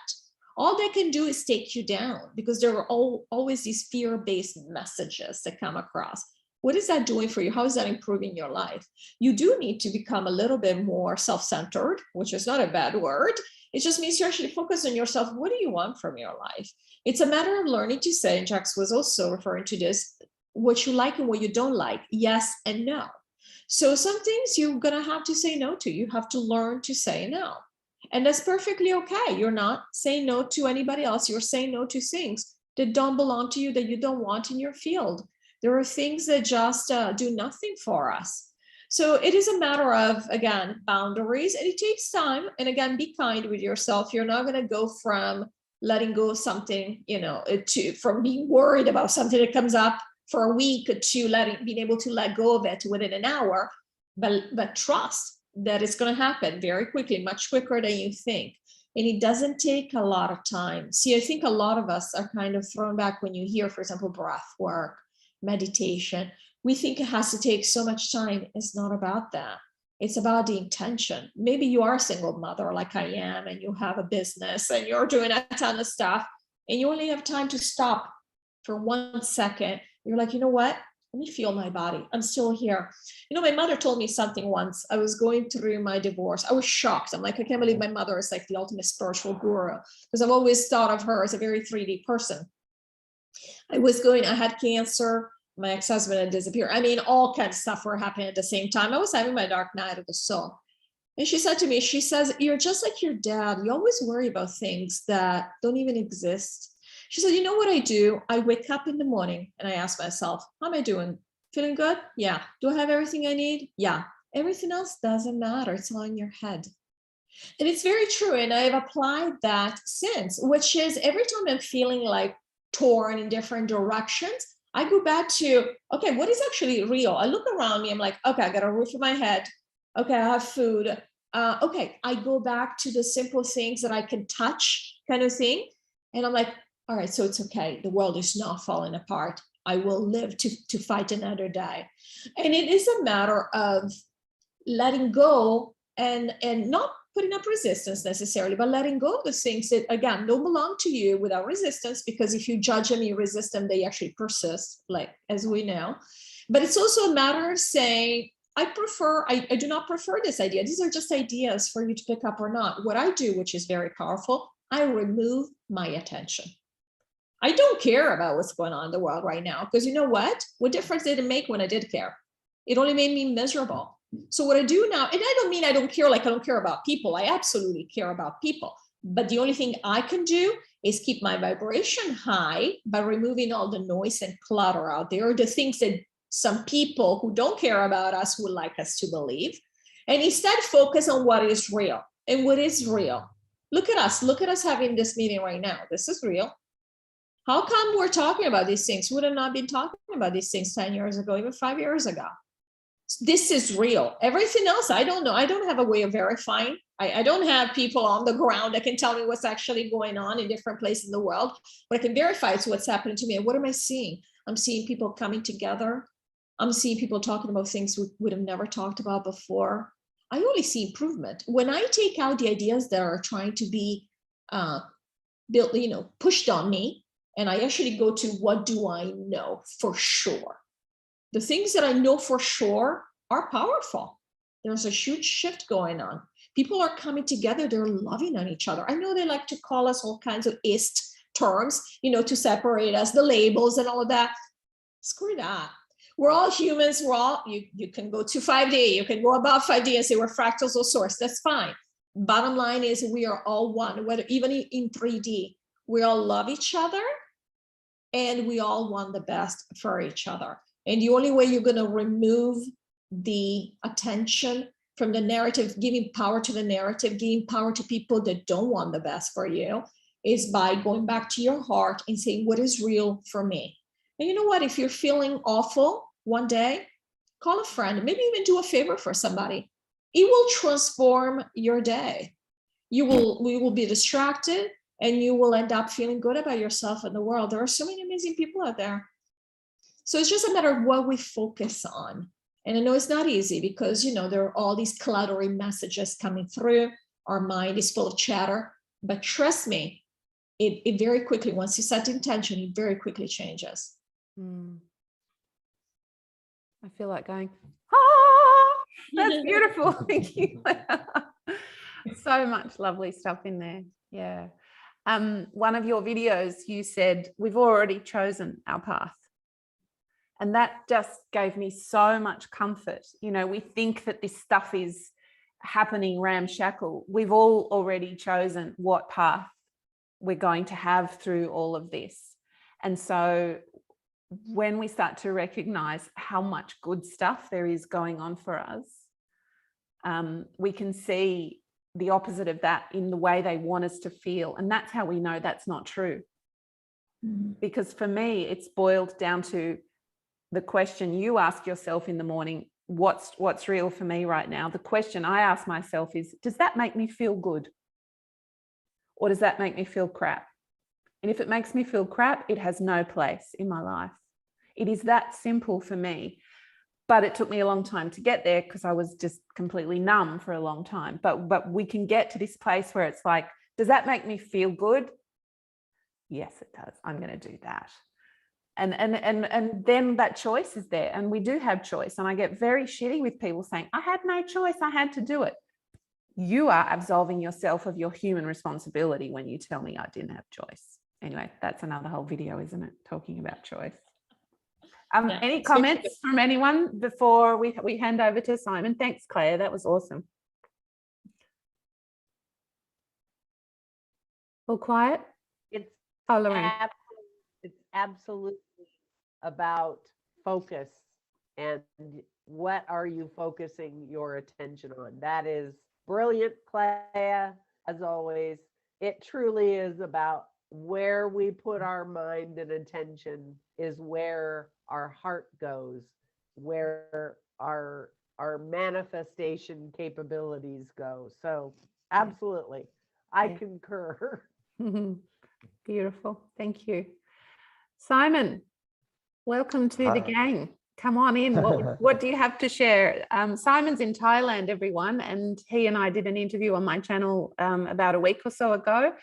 All they can do is take you down, because there are always these fear-based messages that come across. What is that doing for you? How is that improving your life? You do need to become a little bit more self-centered, which is not a bad word. It just means you actually focus on yourself. What do you want from your life? It's a matter of learning to say, and Jax was also referring to this, what you like and what you don't like, yes and no. So some things you're gonna have to say no to. You have to learn to say no. And that's perfectly okay. You're not saying no to anybody else. You're saying no to things that don't belong to you, that you don't want in your field. There are things that just do nothing for us. So it is a matter of, again, boundaries, and it takes time. And again, be kind with yourself. You're not going to go from letting go of something, from being worried about something that comes up for a week to being able to let go of it within an hour. But trust that it's going to happen very quickly, much quicker than you think. And it doesn't take a lot of time. See, I think a lot of us are kind of thrown back when you hear, for example, breath work, meditation. We think it has to take so much time. It's not about that. It's about the intention. Maybe you are a single mother like I am, and you have a business and you're doing a ton of stuff, and you only have time to stop for 1 second. You're like, you know what? Let me feel my body. I'm still here. My mother told me something once. I was going through my divorce. I was shocked. I'm like, I can't believe my mother is like the ultimate spiritual guru, because I've always thought of her as a very 3D person. I had cancer. My ex-husband had disappeared. I mean, all kinds of stuff were happening at the same time. I was having my dark night of the soul. And she said to me, she says, you're just like your dad. You always worry about things that don't even exist. She said, you know what I do? I wake up in the morning and I ask myself, how am I doing? Feeling good? Yeah. Do I have everything I need? Yeah. Everything else doesn't matter. It's all in your head. And it's very true. And I've applied that since, which is every time I'm feeling like torn in different directions, I go back to, okay, what is actually real? I look around me. I'm like, okay, I got a roof over my head. Okay, I have food. Okay, I go back to the simple things that I can touch kind of thing. And I'm like, all right, so it's okay. The world is not falling apart. I will live to fight another day. And it is a matter of letting go and not putting up resistance necessarily, but letting go of the things that, again, don't belong to you without resistance, because if you judge them, you resist them, they actually persist, like, as we know. But it's also a matter of saying, I do not prefer this idea. These are just ideas for you to pick up or not. What I do, which is very powerful, I remove my attention. I don't care about what's going on in the world right now, because you know what? What difference did it make when I did care? It only made me miserable. So what I do now, and I don't mean I don't care like I don't care about people. I absolutely care about people. But the only thing I can do is keep my vibration high by removing all the noise and clutter out there, the things that some people who don't care about us would like us to believe, and instead focus on what is real. And what is real? Look at us having this meeting right now. This is real. How come we're talking about these things? We would have not been talking about these things 10 years ago, even 5 years ago. This is real. Everything else, I don't know. I don't have a way of verifying. I don't have people on the ground that can tell me what's actually going on in different places in the world. What I can verify is what's happening to me. And what am I seeing? I'm seeing people coming together. I'm seeing people talking about things we would have never talked about before. I only see improvement. When I take out the ideas that are trying to be built, pushed on me, and I actually go to what do I know for sure? The things that I know for sure are powerful. There's a huge shift going on. People are coming together. They're loving on each other. I know they like to call us all kinds of ist terms, to separate us, the labels and all of that. Screw that. We're all humans. We're all, you can go to 5D. You can go above 5D and say we're fractals or source. That's fine. Bottom line is we are all one, whether even in 3D, we all love each other and we all want the best for each other. And the only way you're going to remove the attention from the narrative, giving power to the narrative, giving power to people that don't want the best for you, is by going back to your heart and saying, what is real for me? And you know what? If you're feeling awful one day, call a friend, maybe even do a favor for somebody. It will transform your day. We will be distracted and you will end up feeling good about yourself and the world. There are so many amazing people out there. So it's just a matter of what we focus on. And I know it's not easy because, there are all these cluttery messages coming through. Our mind is full of chatter, but trust me, it very quickly, once you set intention, it very quickly changes. I feel like going, that's beautiful. Thank you. So much lovely stuff in there. Yeah. One of your videos, you said, we've already chosen our path. And that just gave me so much comfort. We think that this stuff is happening ramshackle. We've all already chosen what path we're going to have through all of this. And so when we start to recognize how much good stuff there is going on for us, we can see the opposite of that in the way they want us to feel. And that's how we know that's not true. Because for me, it's boiled down to the question you ask yourself in the morning, what's real for me right now? The question I ask myself is, does that make me feel good? Or does that make me feel crap? And if it makes me feel crap, it has no place in my life. It is that simple for me. But it took me a long time to get there because I was just completely numb for a long time. But we can get to this place where it's like, does that make me feel good? Yes, it does. I'm going to do that. And then that choice is there, and we do have choice. And I get very shitty with people saying, I had no choice, I had to do it. You are absolving yourself of your human responsibility when you tell me I didn't have choice. Anyway, that's another whole video, isn't it? Talking about choice. Yeah, any comments from anyone before we hand over to Simon? Thanks, Claire. That was awesome. All quiet? It's Lorrayne. it's absolutely about focus, and what are you focusing your attention on? That is brilliant, Claire, as always. It truly is about where we put our mind and attention is where our heart goes, where our manifestation capabilities go. So absolutely, I concur. Beautiful. Thank you. Simon, welcome to the gang. Come on in. What do you have to share? Simon's in Thailand, everyone, and he and I did an interview on my channel about a week or so ago.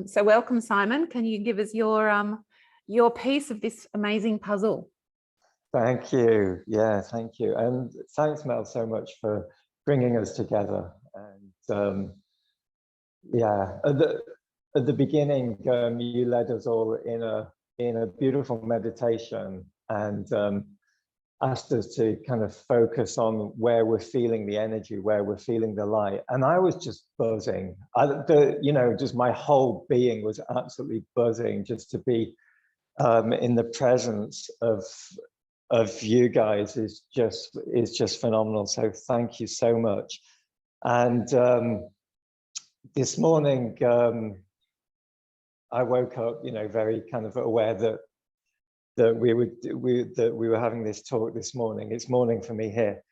So welcome, Simon. Can you give us your piece of this amazing puzzle? Thank you. Yeah, thank you. And thanks, Mel, so much for bringing us together. And yeah, at the beginning, you led us all in a beautiful meditation and asked us to kind of focus on where we're feeling the energy, where we're feeling the light. And I was just buzzing. Just my whole being was absolutely buzzing just to be in the presence of you guys is just phenomenal. So thank you so much. And this morning, I woke up, very kind of aware that we were having this talk this morning. It's morning for me here,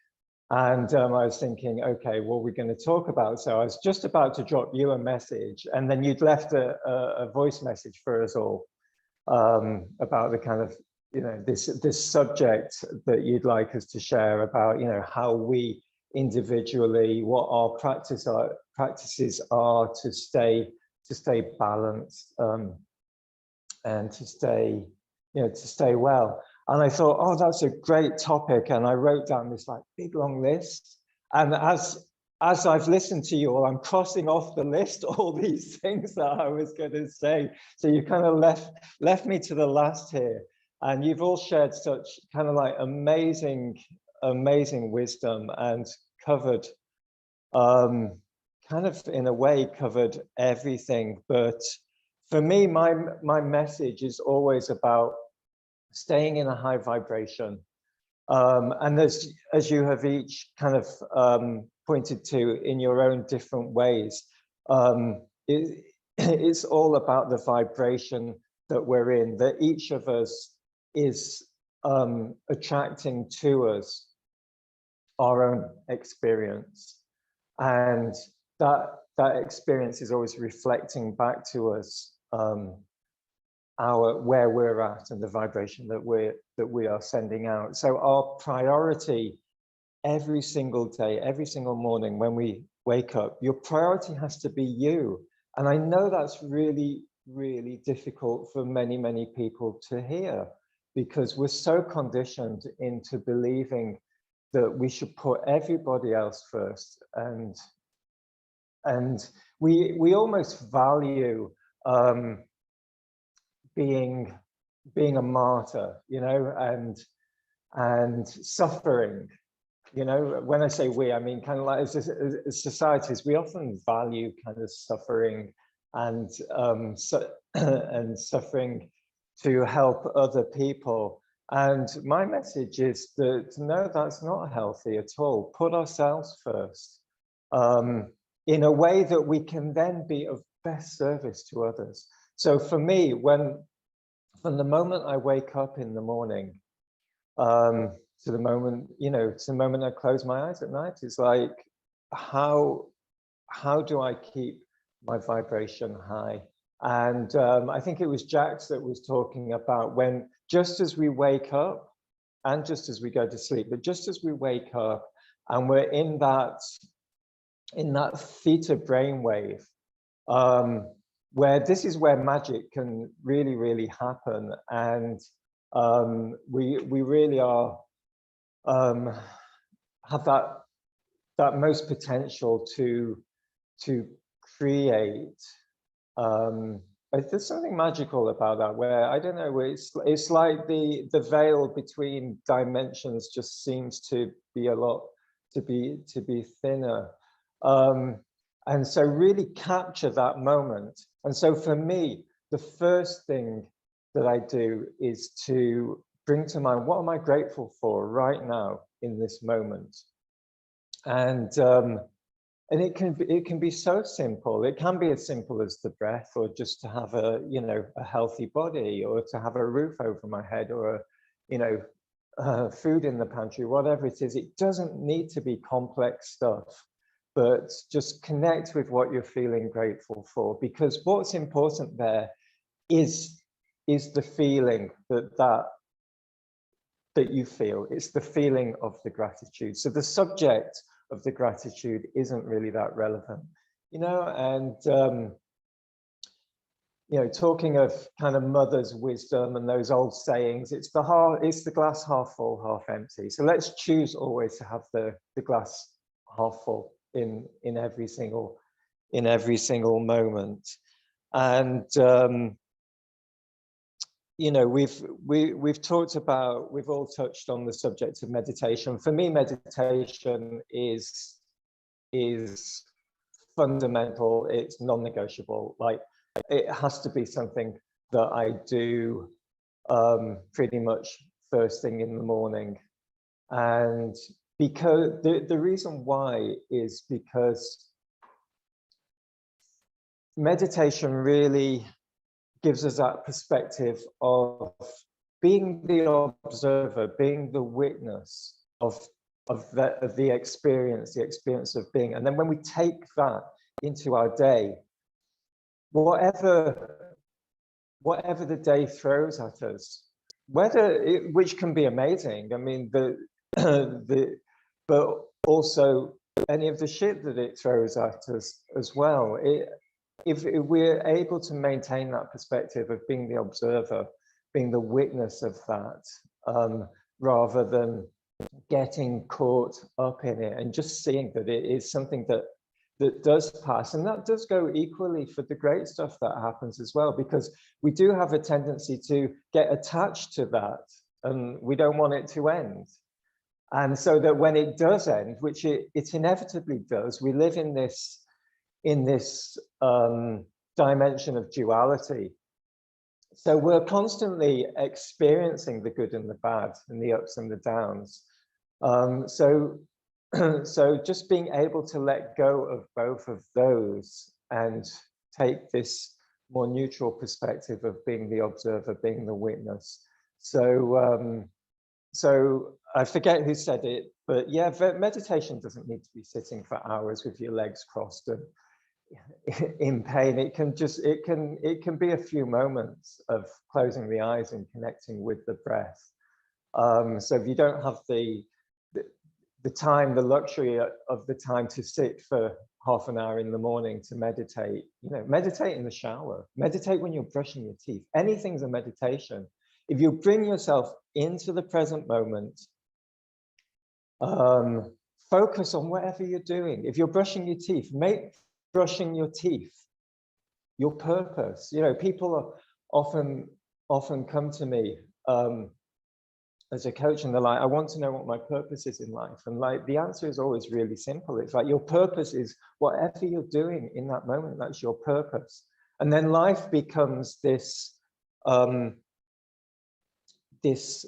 and I was thinking, okay, what are we going to talk about? So I was just about to drop you a message, and then you'd left a voice message for us all about the kind of this subject that you'd like us to share about how we individually, what our practices are to stay balanced and to stay well. And I thought, oh, that's a great topic. And I wrote down this big long list. And as I've listened to you all, I'm crossing off the list all these things that I was going to say. So you kind of left me to the last here. And you've all shared such kind of amazing wisdom and covered, kind of in a way covered everything. But for me, my message is always about staying in a high vibration. And as you have each kind of pointed to in your own different ways, it's all about the vibration that we're in, that each of us is attracting to us our own experience. And that experience is always reflecting back to us where we're at and the vibration that we are sending out. So our priority every single day, every single morning when we wake up, your priority has to be you. And I know that's really, really difficult for many, many people to hear, because we're so conditioned into believing that we should put everybody else first, and we almost value being a martyr, and suffering. When I say we, I mean kind of like as societies, we often value kind of suffering and suffering to help other people. And my message is that no, that's not healthy at all. Put ourselves first in a way that we can then be of best service to others. So for me, from the moment I wake up in the morning to the moment, to the moment I close my eyes at night, it's like, how do I keep my vibration high? And I think it was Jax that was talking about when, just as we wake up and just as we go to sleep, but just as we wake up and we're in that theta brainwave, where this is where magic can really, really happen. And we really are, have that most potential to create. There's something magical about that, where I don't know, it's like the veil between dimensions just seems to be to be thinner, and so really capture that moment. And so for me, the first thing that I do is to bring to mind, what am I grateful for right now in this moment? And it can be so simple. It can be as simple as the breath, or just to have a healthy body, or to have a roof over my head, or food in the pantry, whatever it is. It doesn't need to be complex stuff, but just connect with what you're feeling grateful for, because what's important there is the feeling that you feel. It's the feeling of the gratitude. So the subject of the gratitude isn't really that relevant, and talking of kind of mother's wisdom and those old sayings, it's the glass half full, half empty. So let's choose always to have the glass half full in every single moment. And we've talked about, we've all touched on the subject of meditation. For me, meditation is fundamental. It's non-negotiable. Like, it has to be something that I do pretty much first thing in the morning. And because the reason why is because meditation really gives us that perspective of being the observer, being the witness of the experience of being. And then when we take that into our day, whatever the day throws at us, which can be amazing. I mean, but also any of the shit that it throws at us as well. If we're able to maintain that perspective of being the observer, being the witness of that, rather than getting caught up in it, and just seeing that it is something that does pass. And that does go equally for the great stuff that happens as well, because we do have a tendency to get attached to that, and we don't want it to end. And so that when it does end, which it inevitably does, we live in this dimension of duality. So we're constantly experiencing the good and the bad, and the ups and the downs. So just being able to let go of both of those and take this more neutral perspective of being the observer, being the witness. So I forget who said it, but yeah, meditation doesn't need to be sitting for hours with your legs crossed and in pain. It can be a few moments of closing the eyes and connecting with the breath. So if you don't have the time, the luxury of the time to sit for half an hour in the morning to meditate, meditate in the shower, meditate when you're brushing your teeth. Anything's a meditation. If you bring yourself into the present moment, focus on whatever you're doing. If you're brushing your teeth, make brushing your teeth your purpose. People often come to me as a coach, and they're like, I want to know what my purpose is in life. And like, the answer is always really simple. It's like, your purpose is whatever you're doing in that moment, that's your purpose. And then life becomes this this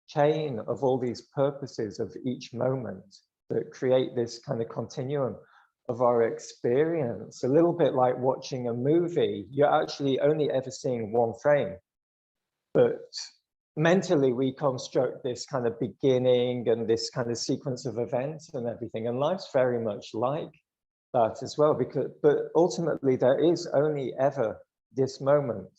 chain of all these purposes of each moment that create this kind of continuum of our experience. A little bit like watching a movie, you're actually only ever seeing one frame, but mentally we construct this kind of beginning and this kind of sequence of events and everything, and life's very much like that as well, but ultimately there is only ever this moment,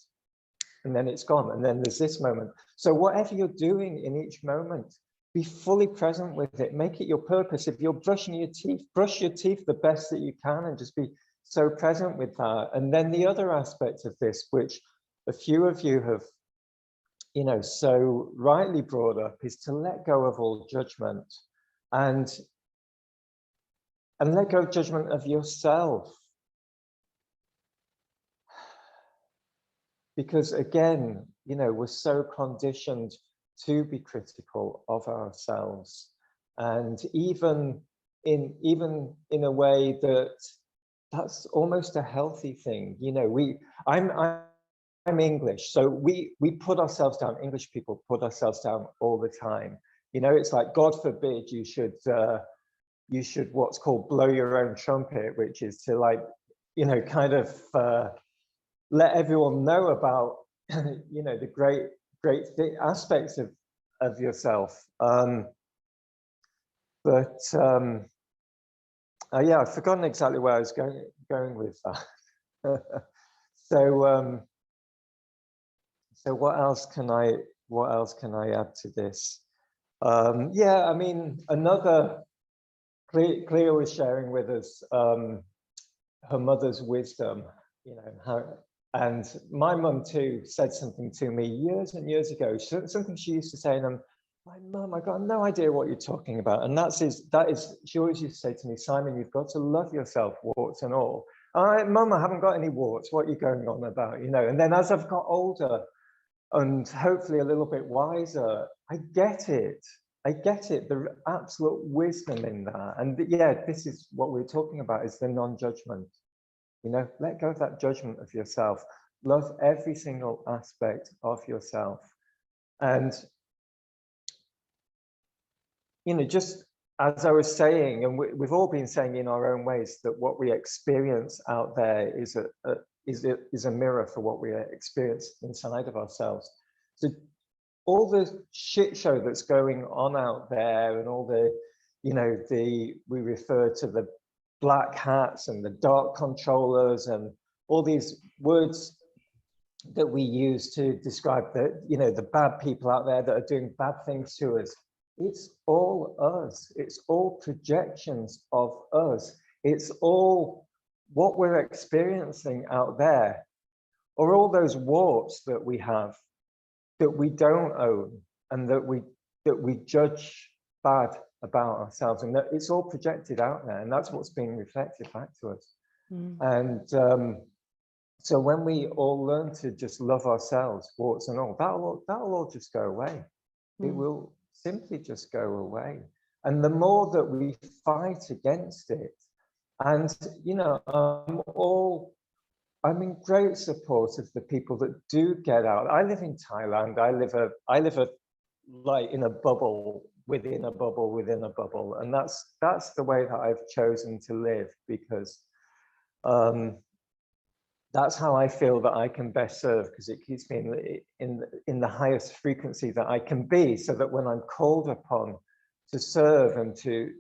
and then it's gone, and then there's this moment. So whatever you're doing in each moment, be fully present with it. Make it your purpose. If you're brushing your teeth, brush your teeth the best that you can and just be so present with that. And then the other aspect of this, which a few of you have, you know, so rightly brought up, is to let go of all judgment and let go of judgment of yourself. Because again, you know, we're so conditioned to be critical of ourselves, and even in a way that's almost a healthy thing. You know, I'm English, so we put ourselves down. English people put ourselves down all the time. You know, it's like, God forbid you should what's called blow your own trumpet, which is to, like, you know, kind of let everyone know about you know, the great aspects of yourself. Yeah, I've forgotten exactly where I was going with that. So what else can I add to this? Yeah, I mean, another, Clea was sharing with us her mother's wisdom, you know, how, and my mum too said something to me years and years ago, something she used to say, and I'm like, Mum, I got no idea what you're talking about. And that is, she always used to say to me, Simon, you've got to love yourself, warts and all. Mum, I haven't got any warts. What are you going on about? You know, and then as I've got older and hopefully a little bit wiser, I get it, the absolute wisdom in that. And yeah, this is what we're talking about, is the non-judgment. You know, let go of that judgment of yourself. Love every single aspect of yourself. And, you know, just as I was saying, and we've all been saying in our own ways, that what we experience out there is a mirror for what we experience inside of ourselves. So all the shit show that's going on out there, and all the, you know, we refer to the black hats and the dark controllers and all these words that we use to describe the, you know, the bad people out there that are doing bad things to us. It's all us. It's all projections of us. It's all what we're experiencing out there, or all those warts that we have that we don't own, and that we judge bad about ourselves, and that it's all projected out there, and that's what's being reflected back to us. And so when we all learn to just love ourselves, warts and all, that'll all just go away. It will simply just go away. And the more that we fight against it, and you know, I'm in great support of the people that do get out. I live in Thailand. I live like in a bubble within a bubble within a bubble, and that's the way that I've chosen to live, because that's how I feel that I can best serve, because it keeps me in the highest frequency that I can be, so that when I'm called upon to serve and to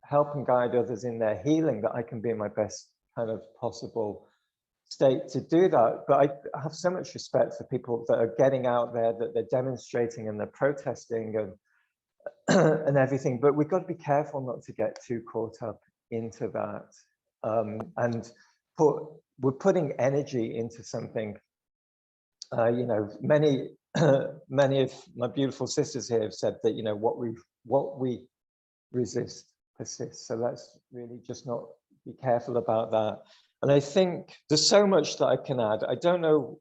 help and guide others in their healing, that I can be in my best kind of possible state to do that. But I have so much respect for people that are getting out there, that they're demonstrating and they're protesting and and everything. But we've got to be careful not to get too caught up into that. And we're putting energy into something. You know, many of my beautiful sisters here have said that, you know, what we resist persists. So let's really just not be careful about that. And I think there's so much that I can add. I don't know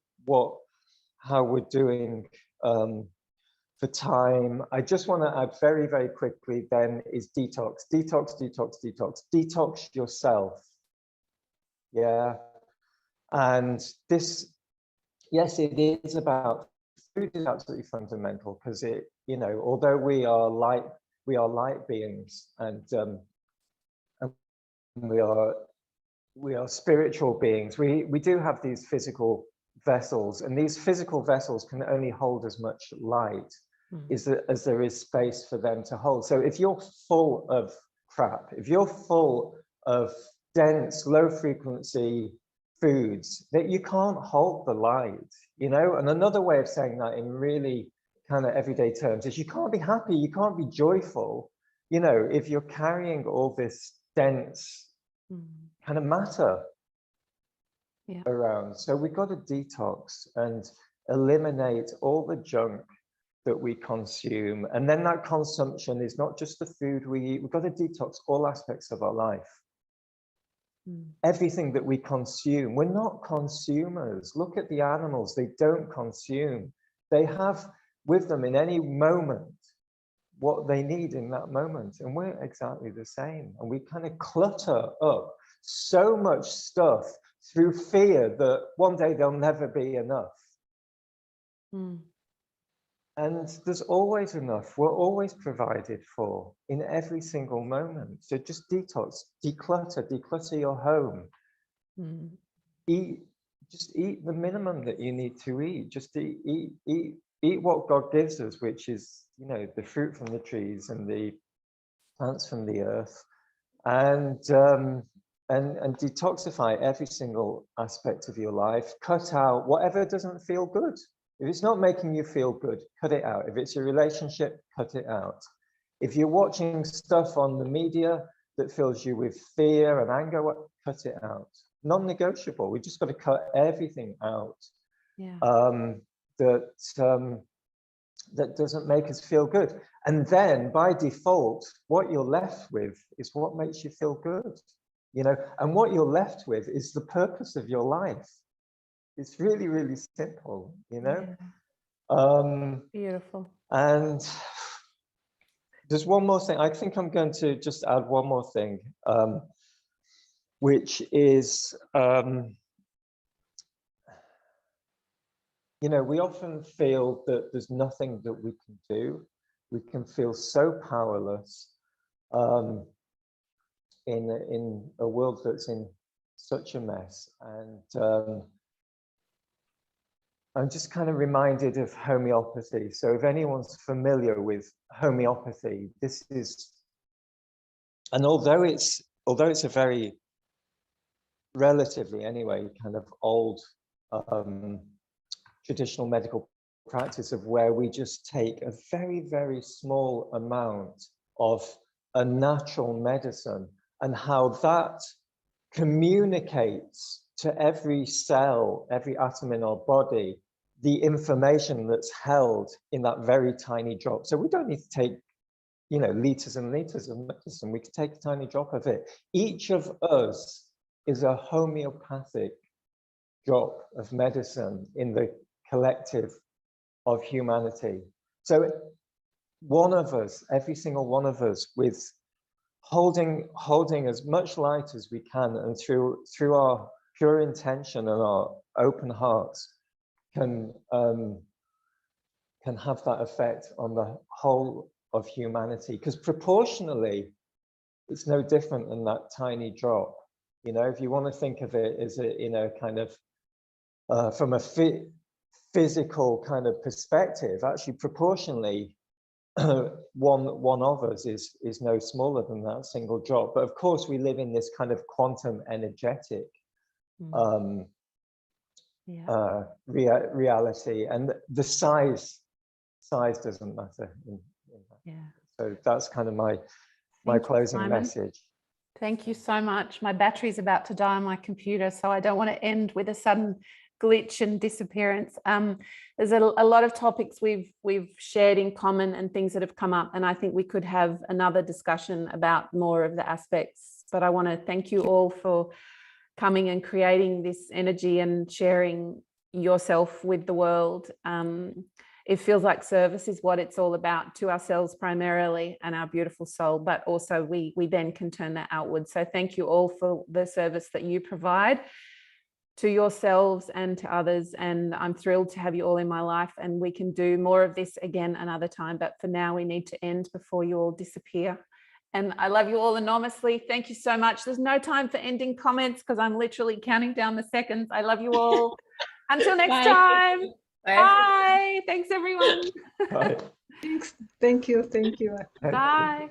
how we're doing for time. I just want to add very, very quickly then is detox. Detox yourself. Yeah. And this, yes, it is about is absolutely fundamental, because it, you know, although we are light beings, and we are spiritual beings, we do have these physical vessels, and these physical vessels can only hold as much light as there is space for them to hold. So if you're full of crap, if you're full of dense, low frequency foods, that you can't hold the light, you know. And another way of saying that in really kind of everyday terms is you can't be happy, you can't be joyful, you know, if you're carrying all this dense kind of matter around. So we've got to detox and eliminate all the junk that we consume. And then that consumption is not just the food we eat, we've got to detox all aspects of our life. Everything that we consume, we're not consumers. Look at the animals, they don't consume. They have with them in any moment what they need in that moment. And we're exactly the same. And we kind of clutter up so much stuff through fear that one day there'll never be enough. And there's always enough. We're always provided for in every single moment. So just detox, declutter your home. Just eat the minimum that you need to eat. Just eat what God gives us, which is, you know, the fruit from the trees and the plants from the earth, and detoxify every single aspect of your life. Cut out whatever doesn't feel good. If it's not making you feel good, cut it out. If it's a relationship, cut it out. If you're watching stuff on the media that fills you with fear and anger, cut it out. Non-negotiable. We just got to cut everything out that doesn't make us feel good. And then by default, what you're left with is what makes you feel good, you know, and what you're left with is the purpose of your life. It's really, really simple, you know. Beautiful. And there's one more thing. I think I'm going to just add one more thing, which is, you know, we often feel that there's nothing that we can do. We can feel so powerless in a world that's in such a mess. And I'm just kind of reminded of homeopathy. So if anyone's familiar with homeopathy, this is, and although it's a very relatively anyway kind of old traditional medical practice of where we just take a very, very small amount of a natural medicine and how that communicates to every cell, every atom in our body, the information that's held in that very tiny drop. So we don't need to take, you know, liters and liters of medicine. We can take a tiny drop of it. Each of us is a homeopathic drop of medicine in the collective of humanity. So one of us, every single one of us, with holding as much light as we can, and through our pure intention and our open hearts, can have that effect on the whole of humanity. Because proportionally, it's no different than that tiny drop. You know, if you want to think of it as a, you know, kind of from a physical kind of perspective, actually proportionally, one of us is no smaller than that single drop. But of course, we live in this kind of quantum energetic reality, and the size doesn't matter in that. So that's kind of my closing message. Thank you so much. My battery's about to die on my computer, so I don't want to end with a sudden glitch and disappearance. There's a lot of topics we've shared in common and things that have come up, and I think we could have another discussion about more of the aspects. But I want to thank you all for coming and creating this energy and sharing yourself with the world. It feels like service is what it's all about, to ourselves primarily and our beautiful soul, but also we then can turn that outward. So thank you all for the service that you provide. to yourselves and to others. And I'm thrilled to have you all in my life, and we can do more of this again another time. But for now, we need to end before you all disappear. And I love you all enormously. Thank you so much. There's no time for ending comments because I'm literally counting down the seconds. I love you all. Until next Bye. time. Bye. Bye. Thanks, everyone. Bye. Thanks. Thank you. Thank you. Bye.